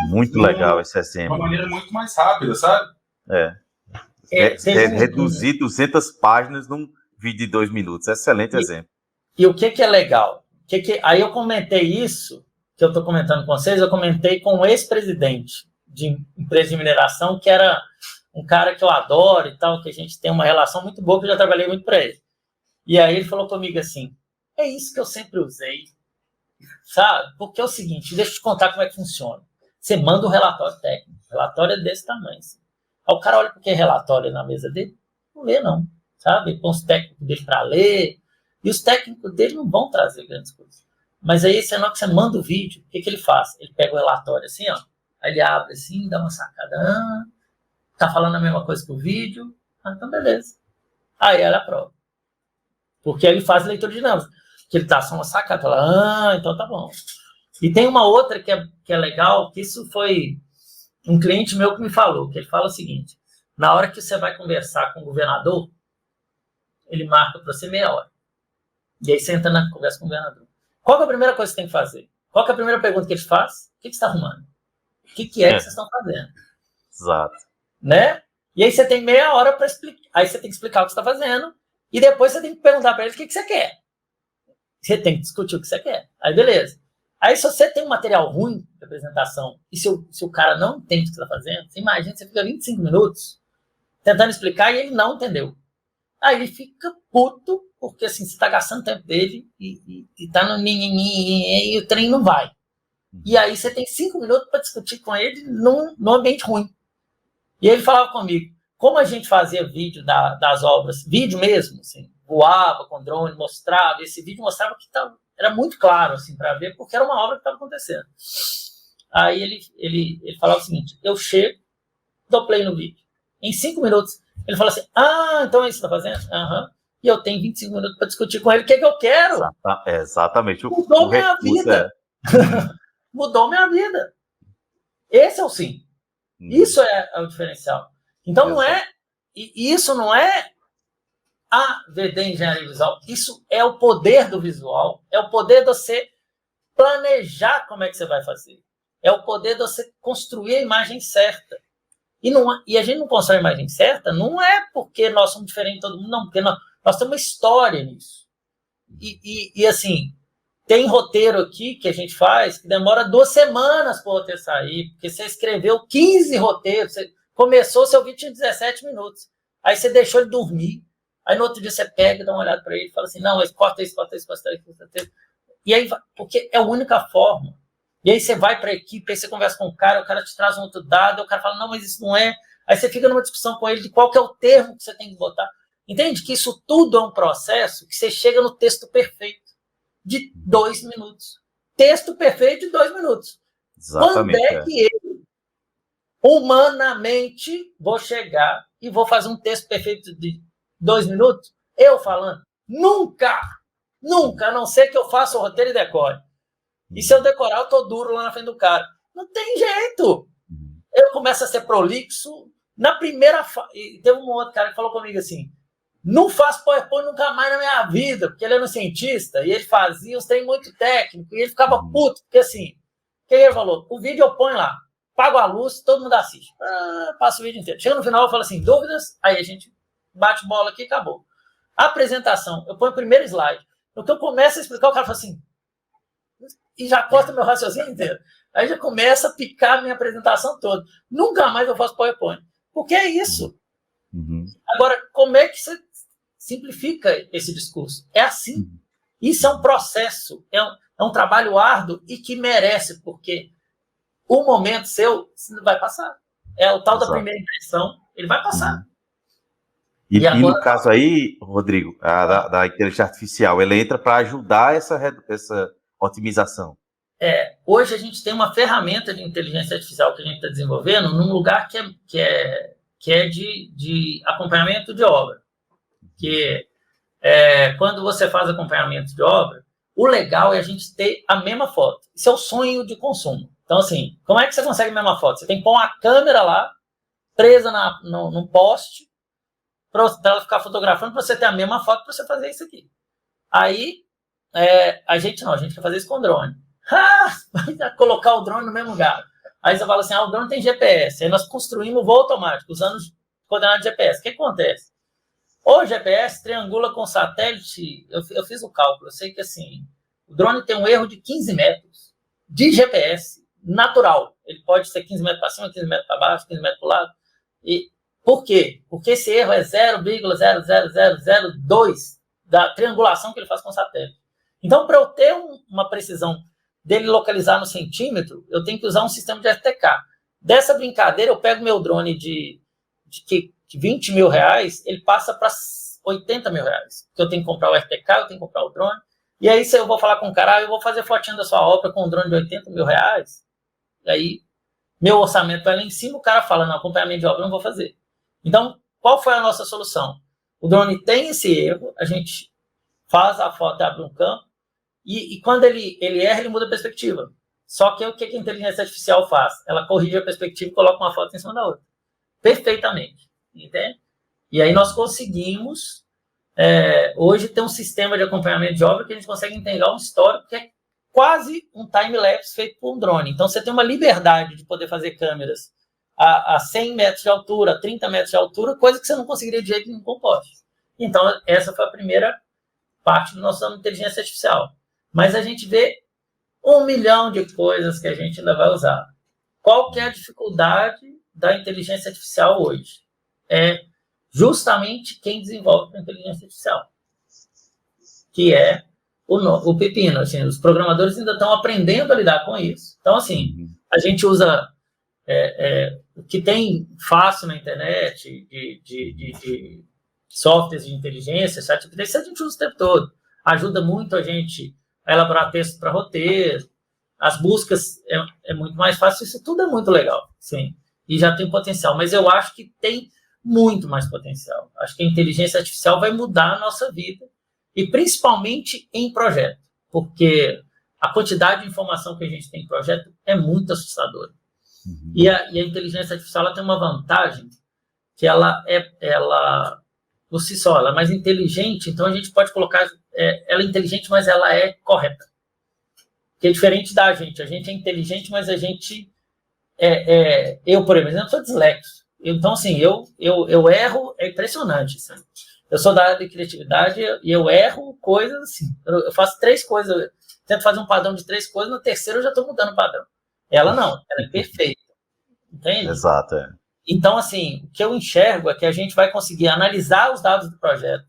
Muito legal esse exemplo. De uma maneira muito mais rápida, sabe? Reduzir 200 páginas num vídeo de 2 minutos. Excelente exemplo. E o que é legal? Aí eu comentei isso, que eu estou comentando com vocês, eu comentei com um ex-presidente de empresa de mineração, que era um cara que eu adoro e tal, que a gente tem uma relação muito boa, que eu já trabalhei muito para ele. E aí ele falou comigo assim, é isso que eu sempre usei, sabe? Porque é o seguinte, deixa eu te contar como é que funciona. Você manda um relatório técnico, o relatório é desse tamanho. Assim. Aí o cara olha porque é relatório na mesa dele, não lê não, sabe? Ele põe os técnicos dele para ler, e os técnicos dele não vão trazer grandes coisas. Mas aí, na hora que você manda o vídeo, o que ele faz? Ele pega o relatório assim, ó, aí ele abre assim, dá uma sacada, tá falando a mesma coisa que o vídeo, então beleza. Aí ela aprova. Porque ele faz leitura dinâmica, que ele dá só uma sacada, fala, então tá bom. E tem uma outra que é legal, que isso foi um cliente meu que me falou, que ele fala o seguinte, na hora que você vai conversar com o governador, ele marca para você meia hora. E aí você entra na conversa com o governador. Qual que é a primeira coisa que você tem que fazer? Qual que é a primeira pergunta que ele faz? O que você está arrumando? O que é que vocês estão fazendo? Exato. Né? E aí você tem meia hora para explicar. Aí você tem que explicar o que você está fazendo. E depois você tem que perguntar para ele o que você quer. Você tem que discutir o que você quer. Aí beleza. Aí se você tem um material ruim de apresentação e se o cara não entende o que você está fazendo, você imagina, você fica 25 minutos tentando explicar e ele não entendeu. Aí ele fica puto, porque assim, você está gastando tempo dele e está no e o trem não vai. E aí você tem 5 minutos para discutir com ele num ambiente ruim. E ele falava comigo, como a gente fazia vídeo das obras, vídeo mesmo, assim, voava com drone, mostrava, esse vídeo mostrava que era muito claro assim, para ver, porque era uma obra que estava acontecendo. Aí ele falava o seguinte, eu chego, dou play no vídeo. Em 5 minutos, ele fala assim, então é isso que você está fazendo? Aham. E eu tenho 25 minutos para discutir com ele o que eu quero. Exatamente. Mudou minha vida. Mudou minha vida. Esse é o sim. Isso é o diferencial. Então, não é... Isso não é a VD Engenharia Visual. Isso é o poder do visual. É o poder de você planejar como é que você vai fazer. É o poder de você construir a imagem certa. E a gente não constrói a imagem certa não é porque nós somos diferentes de todo mundo, não. Porque nós temos uma história nisso. E assim, tem roteiro aqui que a gente faz que demora 2 semanas para o roteiro sair, porque você escreveu 15 roteiros, você começou, seu vídeo tinha 17 minutos. Aí você deixou ele dormir, aí no outro dia você pega, dá uma olhada para ele e fala assim, não, corta isso. E aí, porque é a única forma. E aí você vai para a equipe, aí você conversa com o cara te traz um outro dado, o cara fala, não, mas isso não é. Aí você fica numa discussão com ele de qual que é o termo que você tem que botar. Entende? Que isso tudo é um processo que você chega no texto perfeito de 2 minutos. Texto perfeito de 2 minutos. Exatamente. Quando é que eu, humanamente, vou chegar e vou fazer um texto perfeito de 2 minutos? Eu falando? Nunca! Nunca, a não ser que eu faça o roteiro e decore. E se eu decorar, eu tô duro lá na frente do cara. Não tem jeito. Eu começo a ser prolixo. Na primeira fase, teve um outro cara que falou comigo assim, não faço PowerPoint nunca mais na minha vida, porque ele era um cientista, e ele fazia uns trem muito técnico, e ele ficava puto, porque assim, o que ele falou? O vídeo eu ponho lá, pago a luz, todo mundo assiste. Passa o vídeo inteiro. Chega no final, eu falo assim, dúvidas? Aí a gente bate bola aqui e acabou. A apresentação, eu ponho o primeiro slide. No que eu começo a explicar, o cara fala assim, e já corta meu raciocínio inteiro. Aí já começa a picar a minha apresentação toda. Nunca mais eu faço PowerPoint. Porque é isso. Agora, como é que você simplifica esse discurso? É assim. Isso é um processo, é um trabalho árduo e que merece, porque o momento seu vai passar. É o tal da primeira impressão, ele vai passar. E agora, no caso aí, Rodrigo, da inteligência artificial, ela entra para ajudar essa otimização. Hoje a gente tem uma ferramenta de inteligência artificial que a gente está desenvolvendo num lugar que é de acompanhamento de obra. Que quando você faz acompanhamento de obra, o legal é a gente ter a mesma foto. Isso é o sonho de consumo. Então, assim, como é que você consegue a mesma foto? Você tem que pôr uma câmera lá, presa num poste, para ela ficar fotografando, para você ter a mesma foto, para você fazer isso aqui. Aí, a gente quer fazer isso com drone. Vai colocar o drone no mesmo lugar. Aí você fala assim, o drone tem GPS. Aí nós construímos voo automático, usando coordenadas de GPS. O que acontece? O GPS triangula com satélite. Eu fiz o cálculo. Eu sei que assim, o drone tem um erro de 15 metros de GPS natural. Ele pode ser 15 metros para cima, 15 metros para baixo, 15 metros para o lado. E por quê? Porque esse erro é 0,00002 da triangulação que ele faz com o satélite. Então, para eu ter uma precisão dele localizar no centímetro, eu tenho que usar um sistema de RTK. Dessa brincadeira, eu pego meu drone de 20 mil reais, ele passa para 80 mil reais. Porque eu tenho que comprar o RTK, eu tenho que comprar o drone. E aí, se eu vou falar com o cara, eu vou fazer fotinho da sua obra com um drone de 80 mil reais, e aí meu orçamento vai lá em cima, o cara fala, não, acompanhamento de obra eu não vou fazer. Então, qual foi a nossa solução? O drone tem esse erro, a gente faz a foto, abre um campo, e quando ele erra, ele muda a perspectiva. Só que o que a inteligência artificial faz? Ela corrige a perspectiva e coloca uma foto em cima da outra. Perfeitamente. Entende? E aí nós conseguimos, hoje, ter um sistema de acompanhamento de obra que a gente consegue entregar um histórico que é quase um time-lapse feito por um drone. Então, você tem uma liberdade de poder fazer câmeras a 100 metros de altura, a 30 metros de altura, coisa que você não conseguiria de jeito nenhum com poste. Então, essa foi a primeira parte do nosso inteligência artificial. Mas a gente vê 1 milhão de coisas que a gente ainda vai usar. Qual que é a dificuldade da inteligência artificial hoje? É justamente quem desenvolve a inteligência artificial, que é o pepino. Assim, os programadores ainda estão aprendendo a lidar com isso. Então, assim, a gente usa o que tem fácil na internet de softwares de inteligência, ChatGPT, isso a gente usa o tempo todo. Ajuda muito a gente a elaborar texto para roteiro, as buscas é muito mais fácil, isso tudo é muito legal, sim, e já tem potencial, mas eu acho que tem muito mais potencial. Acho que a inteligência artificial vai mudar a nossa vida, e principalmente em projeto, porque a quantidade de informação que a gente tem em projeto é muito assustadora. E a inteligência artificial ela tem uma vantagem, que ela por si só, ela é mais inteligente, então a gente pode colocar, ela é inteligente, mas ela é correta. Que é diferente da gente é inteligente, mas a gente, eu, por exemplo, sou dislexo. Então, assim, eu erro, é impressionante, sabe? Eu sou da área de criatividade e eu erro coisas assim. Eu faço 3 coisas, eu tento fazer um padrão de 3 coisas, no terceiro eu já estou mudando o padrão. Ela não, ela é perfeita. Entende? Exato, Então, assim, o que eu enxergo é que a gente vai conseguir analisar os dados do projeto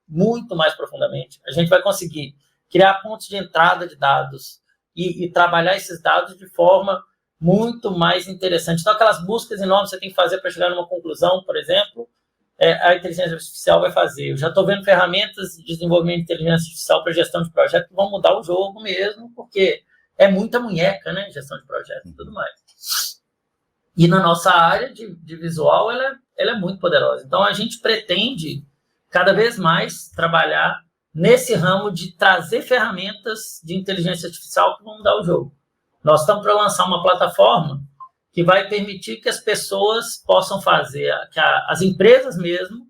muito mais profundamente. A gente vai conseguir criar pontos de entrada de dados e trabalhar esses dados de forma muito mais interessante. Então, aquelas buscas enormes que você tem que fazer para chegar numa conclusão, por exemplo, a inteligência artificial vai fazer. Eu já estou vendo ferramentas de desenvolvimento de inteligência artificial para gestão de projeto que vão mudar o jogo mesmo, porque é muita munheca, né? Gestão de projeto e tudo mais. E na nossa área de visual, ela é muito poderosa. Então, a gente pretende cada vez mais trabalhar nesse ramo de trazer ferramentas de inteligência artificial que vão mudar o jogo. Nós estamos para lançar uma plataforma que vai permitir que as pessoas possam fazer, que as empresas mesmo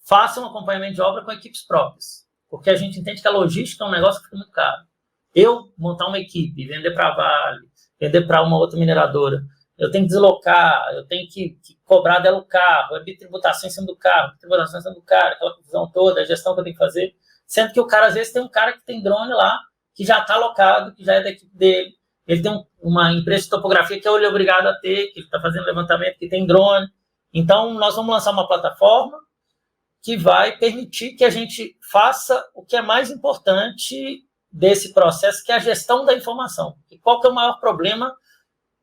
façam um acompanhamento de obra com equipes próprias. Porque a gente entende que a logística é um negócio que fica muito caro. Eu montar uma equipe, vender para a Vale, vender para uma outra mineradora, eu tenho que deslocar, eu tenho que cobrar dela o carro, a bitributação em cima do carro, tributação em cima do cara, aquela confusão toda, a gestão que eu tenho que fazer. Sendo que o cara, às vezes, tem um cara que tem drone lá, que já está alocado, que já é da equipe dele. Ele tem uma empresa de topografia que ele é obrigado a ter, que ele está fazendo levantamento, que tem drone. Então, nós vamos lançar uma plataforma que vai permitir que a gente faça o que é mais importante desse processo, que é a gestão da informação. E qual que é o maior problema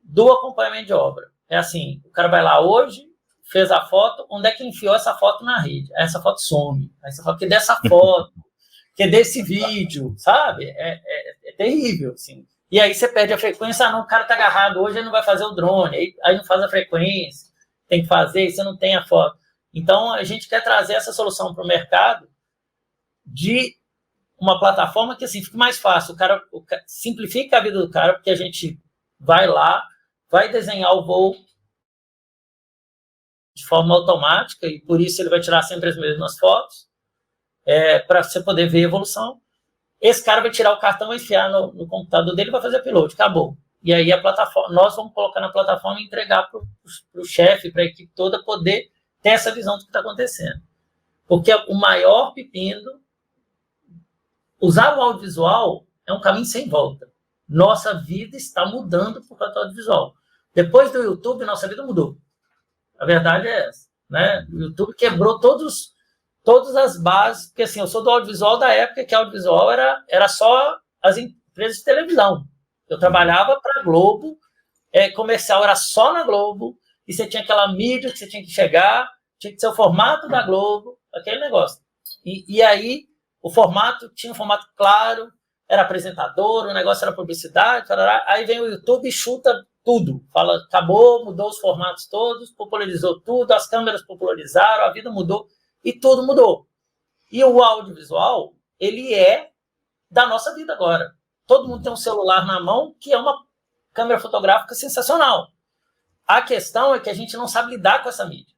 do acompanhamento de obra? É assim, o cara vai lá hoje, fez a foto, onde é que enfiou essa foto na rede? Aí essa foto some. Aí você fala que dessa foto, que desse vídeo, sabe? É terrível, assim. E aí você perde a frequência, não, o cara tá agarrado, hoje ele não vai fazer o drone, aí não faz a frequência, tem que fazer, e você não tem a foto. Então, a gente quer trazer essa solução para o mercado de uma plataforma que, assim, fique mais fácil, o cara simplifica a vida do cara, porque a gente vai lá, vai desenhar o voo de forma automática, e por isso ele vai tirar sempre as mesmas fotos, para você poder ver a evolução. Esse cara vai tirar o cartão, vai enfiar no computador dele e vai fazer upload, acabou. E aí a plataforma, nós vamos colocar na plataforma e entregar para o chefe, para a equipe toda poder ter essa visão do que está acontecendo. Porque o maior pepino, usar o audiovisual é um caminho sem volta. Nossa vida está mudando por causa do audiovisual. Depois do YouTube, nossa vida mudou. A verdade é essa, né? O YouTube quebrou todas as bases, porque assim, eu sou do audiovisual da época que audiovisual era só as empresas de televisão. Eu trabalhava para a Globo, comercial era só na Globo, e você tinha aquela mídia que você tinha que chegar, tinha que ser o formato da Globo, aquele negócio. E aí, o formato tinha um formato claro, era apresentador, o negócio era publicidade, aí vem o YouTube e chuta tudo. Fala, acabou, mudou os formatos todos, popularizou tudo, as câmeras popularizaram, a vida mudou, e tudo mudou. E o audiovisual, ele é da nossa vida agora. Todo mundo tem um celular na mão, que é uma câmera fotográfica sensacional. A questão é que a gente não sabe lidar com essa mídia.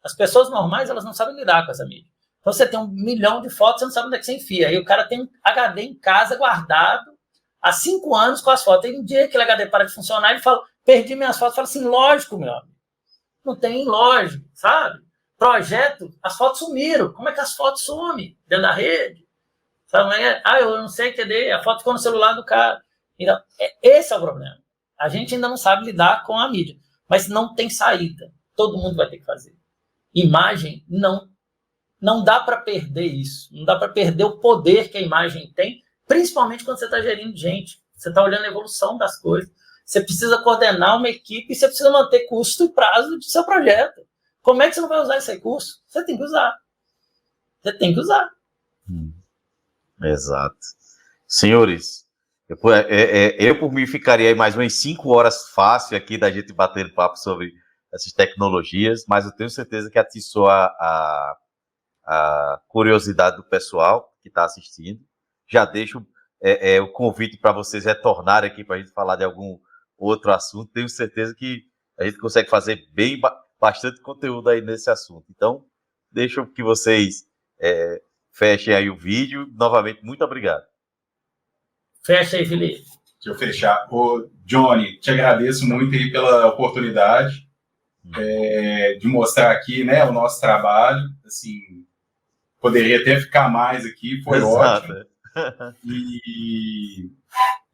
As pessoas normais, elas não sabem lidar com essa mídia. Então, você tem 1 milhão de fotos, você não sabe onde é que você enfia. Aí o cara tem um HD em casa guardado há 5 anos com as fotos. Aí um dia aquele HD para de funcionar, ele fala, perdi minhas fotos. Fala assim, lógico, meu amigo. Não tem lógico, sabe? Projeto, as fotos sumiram. Como é que as fotos somem dentro da rede? Sabe? Eu não sei cadê, a foto ficou no celular do cara. Então, esse é o problema. A gente ainda não sabe lidar com a mídia. Mas não tem saída. Todo mundo vai ter que fazer. Imagem, não dá para perder isso. Não dá para perder o poder que a imagem tem, principalmente quando você está gerindo gente. Você está olhando a evolução das coisas. Você precisa coordenar uma equipe e você precisa manter custo e prazo do seu projeto. Como é que você não vai usar esse recurso? Você tem que usar. Você tem que usar. Exato. Senhores, eu por mim ficaria aí mais umas 5 horas fácil aqui da gente bater papo sobre essas tecnologias, mas eu tenho certeza que atiçou a curiosidade do pessoal que está assistindo. Já deixo o convite para vocês retornarem aqui para a gente falar de algum outro assunto. Tenho certeza que a gente consegue fazer bastante conteúdo aí nesse assunto. Então, deixo que vocês fechem aí o vídeo. Novamente, muito obrigado. Fecha aí, Felipe. Deixa eu fechar. Ô, Johnny, te agradeço muito aí pela oportunidade de mostrar aqui, né, o nosso trabalho. Assim, poderia até ficar mais aqui, foi Exato. ótimo.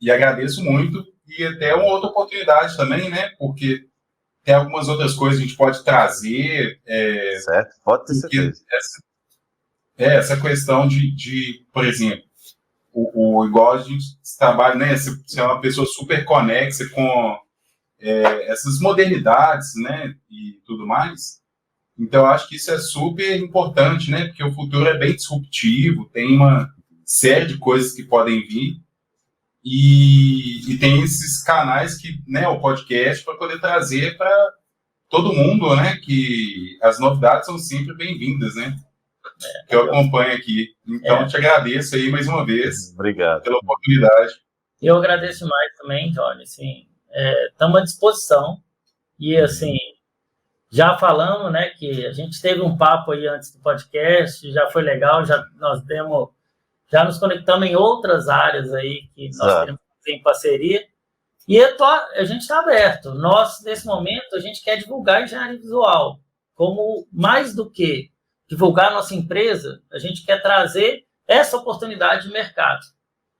E agradeço muito. E até uma outra oportunidade também, né, porque tem algumas outras coisas que a gente pode trazer. Certo, pode ter certeza. Essa questão de, por exemplo, igual a gente trabalha, né? Você é uma pessoa super conexa com essas modernidades, né? E tudo mais. Então, eu acho que isso é super importante, né? Porque o futuro é bem disruptivo, tem uma série de coisas que podem vir. E tem esses canais que, né? O podcast, para poder trazer para todo mundo, né? Que as novidades são sempre bem-vindas, né? que eu acompanho aqui. Então, eu te agradeço aí mais uma vez. Obrigado pela oportunidade. Eu agradeço demais também, Johnny. Assim, estamos à disposição. E, assim, já falamos, né, que a gente teve um papo aí antes do podcast, já foi legal, já nos conectamos em outras áreas aí que nós queremos fazer em parceria. E a gente está aberto. Nós, nesse momento, a gente quer divulgar a engenharia visual. Como mais do que divulgar a nossa empresa, a gente quer trazer essa oportunidade de mercado.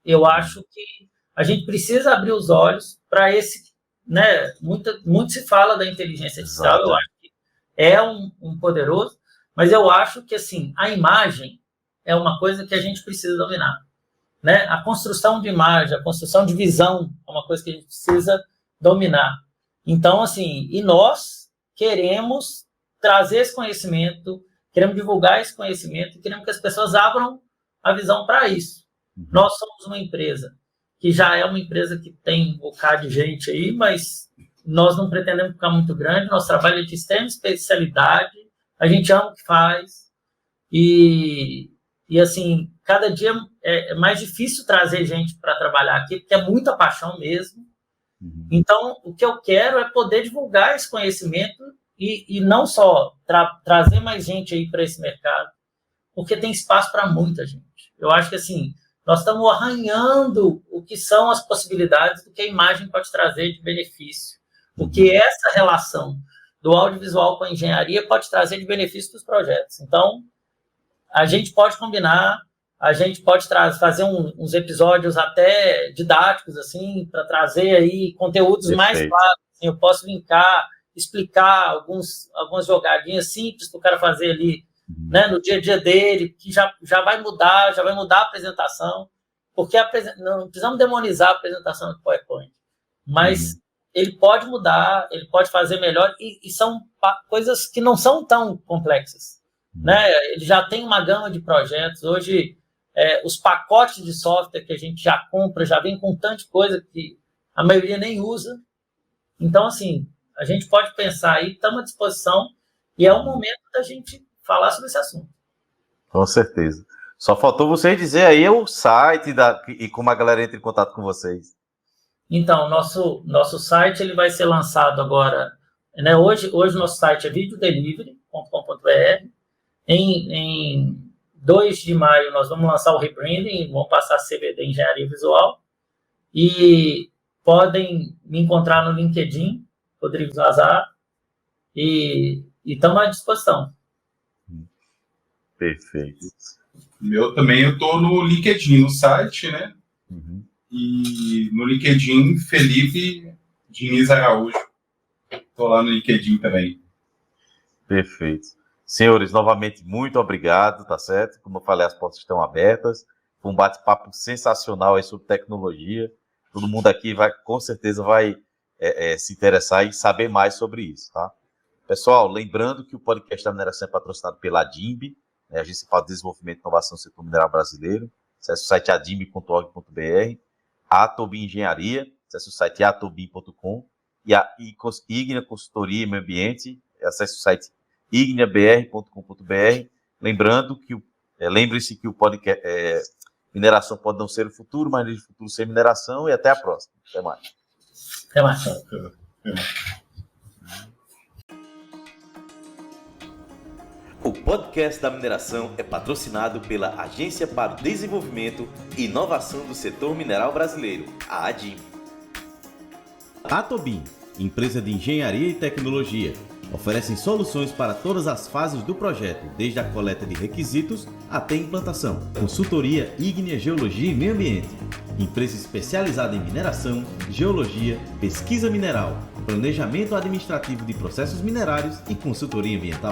Eu acho que a gente precisa abrir os olhos para esse, né? Muito se fala da inteligência artificial, eu acho que é um poderoso, mas eu acho que, assim, a imagem é uma coisa que a gente precisa dominar. Né? A construção de imagem, a construção de visão é uma coisa que a gente precisa dominar. Então, assim, e nós queremos trazer esse conhecimento, queremos divulgar esse conhecimento, queremos que as pessoas abram a visão para isso. Nós somos uma empresa que já é uma empresa que tem um bocado de gente aí, mas nós não pretendemos ficar muito grande, nosso trabalho é de extrema especialidade, a gente ama o que faz, e assim, cada dia é mais difícil trazer gente para trabalhar aqui, porque é muita paixão mesmo. Então, o que eu quero é poder divulgar esse conhecimento e não só trazer mais gente aí para esse mercado, porque tem espaço para muita gente. Eu acho que, assim, nós estamos arranhando o que são as possibilidades do que a imagem pode trazer de benefício. O que essa relação do audiovisual com a engenharia pode trazer de benefício para os projetos. Então, a gente pode combinar, a gente pode fazer uns episódios até didáticos, assim, para trazer aí conteúdos mais claros. Assim, eu posso linkar, explicar algumas jogadinhas simples para o cara fazer ali, né, no dia a dia dele, que já vai mudar a apresentação, porque não precisamos demonizar a apresentação do PowerPoint, mas ele pode mudar, ele pode fazer melhor, e são coisas que não são tão complexas. Né? Ele já tem uma gama de projetos. Hoje, os pacotes de software que a gente já compra já vem com tanta coisa que a maioria nem usa. Então, assim, a gente pode pensar aí, estamos à disposição, e é o momento da gente falar sobre esse assunto. Com certeza. Só faltou você dizer aí o site e como a galera entra em contato com vocês. Então, nosso site ele vai ser lançado agora, né? Hoje o nosso site é videodelivery.com.br. Em 2 de maio, nós vamos lançar o rebranding, vamos passar a CVD Engenharia Visual. E podem me encontrar no LinkedIn, Rodrigo Zazar, e estamos à disposição. Perfeito. Eu estou no LinkedIn, no site, né? E no LinkedIn, Felipe Diniz Araújo. Estou lá no LinkedIn também. Perfeito. Senhores, novamente, muito obrigado, tá certo? Como eu falei, as portas estão abertas. Foi um bate-papo sensacional aí sobre tecnologia. Todo mundo aqui com certeza vai se interessar e saber mais sobre isso, tá? Pessoal, lembrando que o podcast da mineração é patrocinado pela ADIMB, né, Agência para o Desenvolvimento e Inovação do Setor Mineral Brasileiro. Acesse o site adimb.org.br. A Atobin Engenharia, acesse o site atobin.com. E a Ignia Consultoria e Meio Ambiente, acesse o site igniabr.com.br. Lembre-se que o podcast mineração pode não ser o futuro, mas no futuro ser mineração, e até a próxima. Até mais. Até mais. O podcast da mineração é patrocinado pela Agência para o Desenvolvimento e Inovação do Setor Mineral Brasileiro, a ADIM. Atobin, empresa de engenharia e tecnologia, oferecem soluções para todas as fases do projeto, desde a coleta de requisitos até a implantação. Consultoria Ígnea Geologia e Meio Ambiente, empresa especializada em mineração, geologia, pesquisa mineral, planejamento administrativo de processos minerários e consultoria ambiental.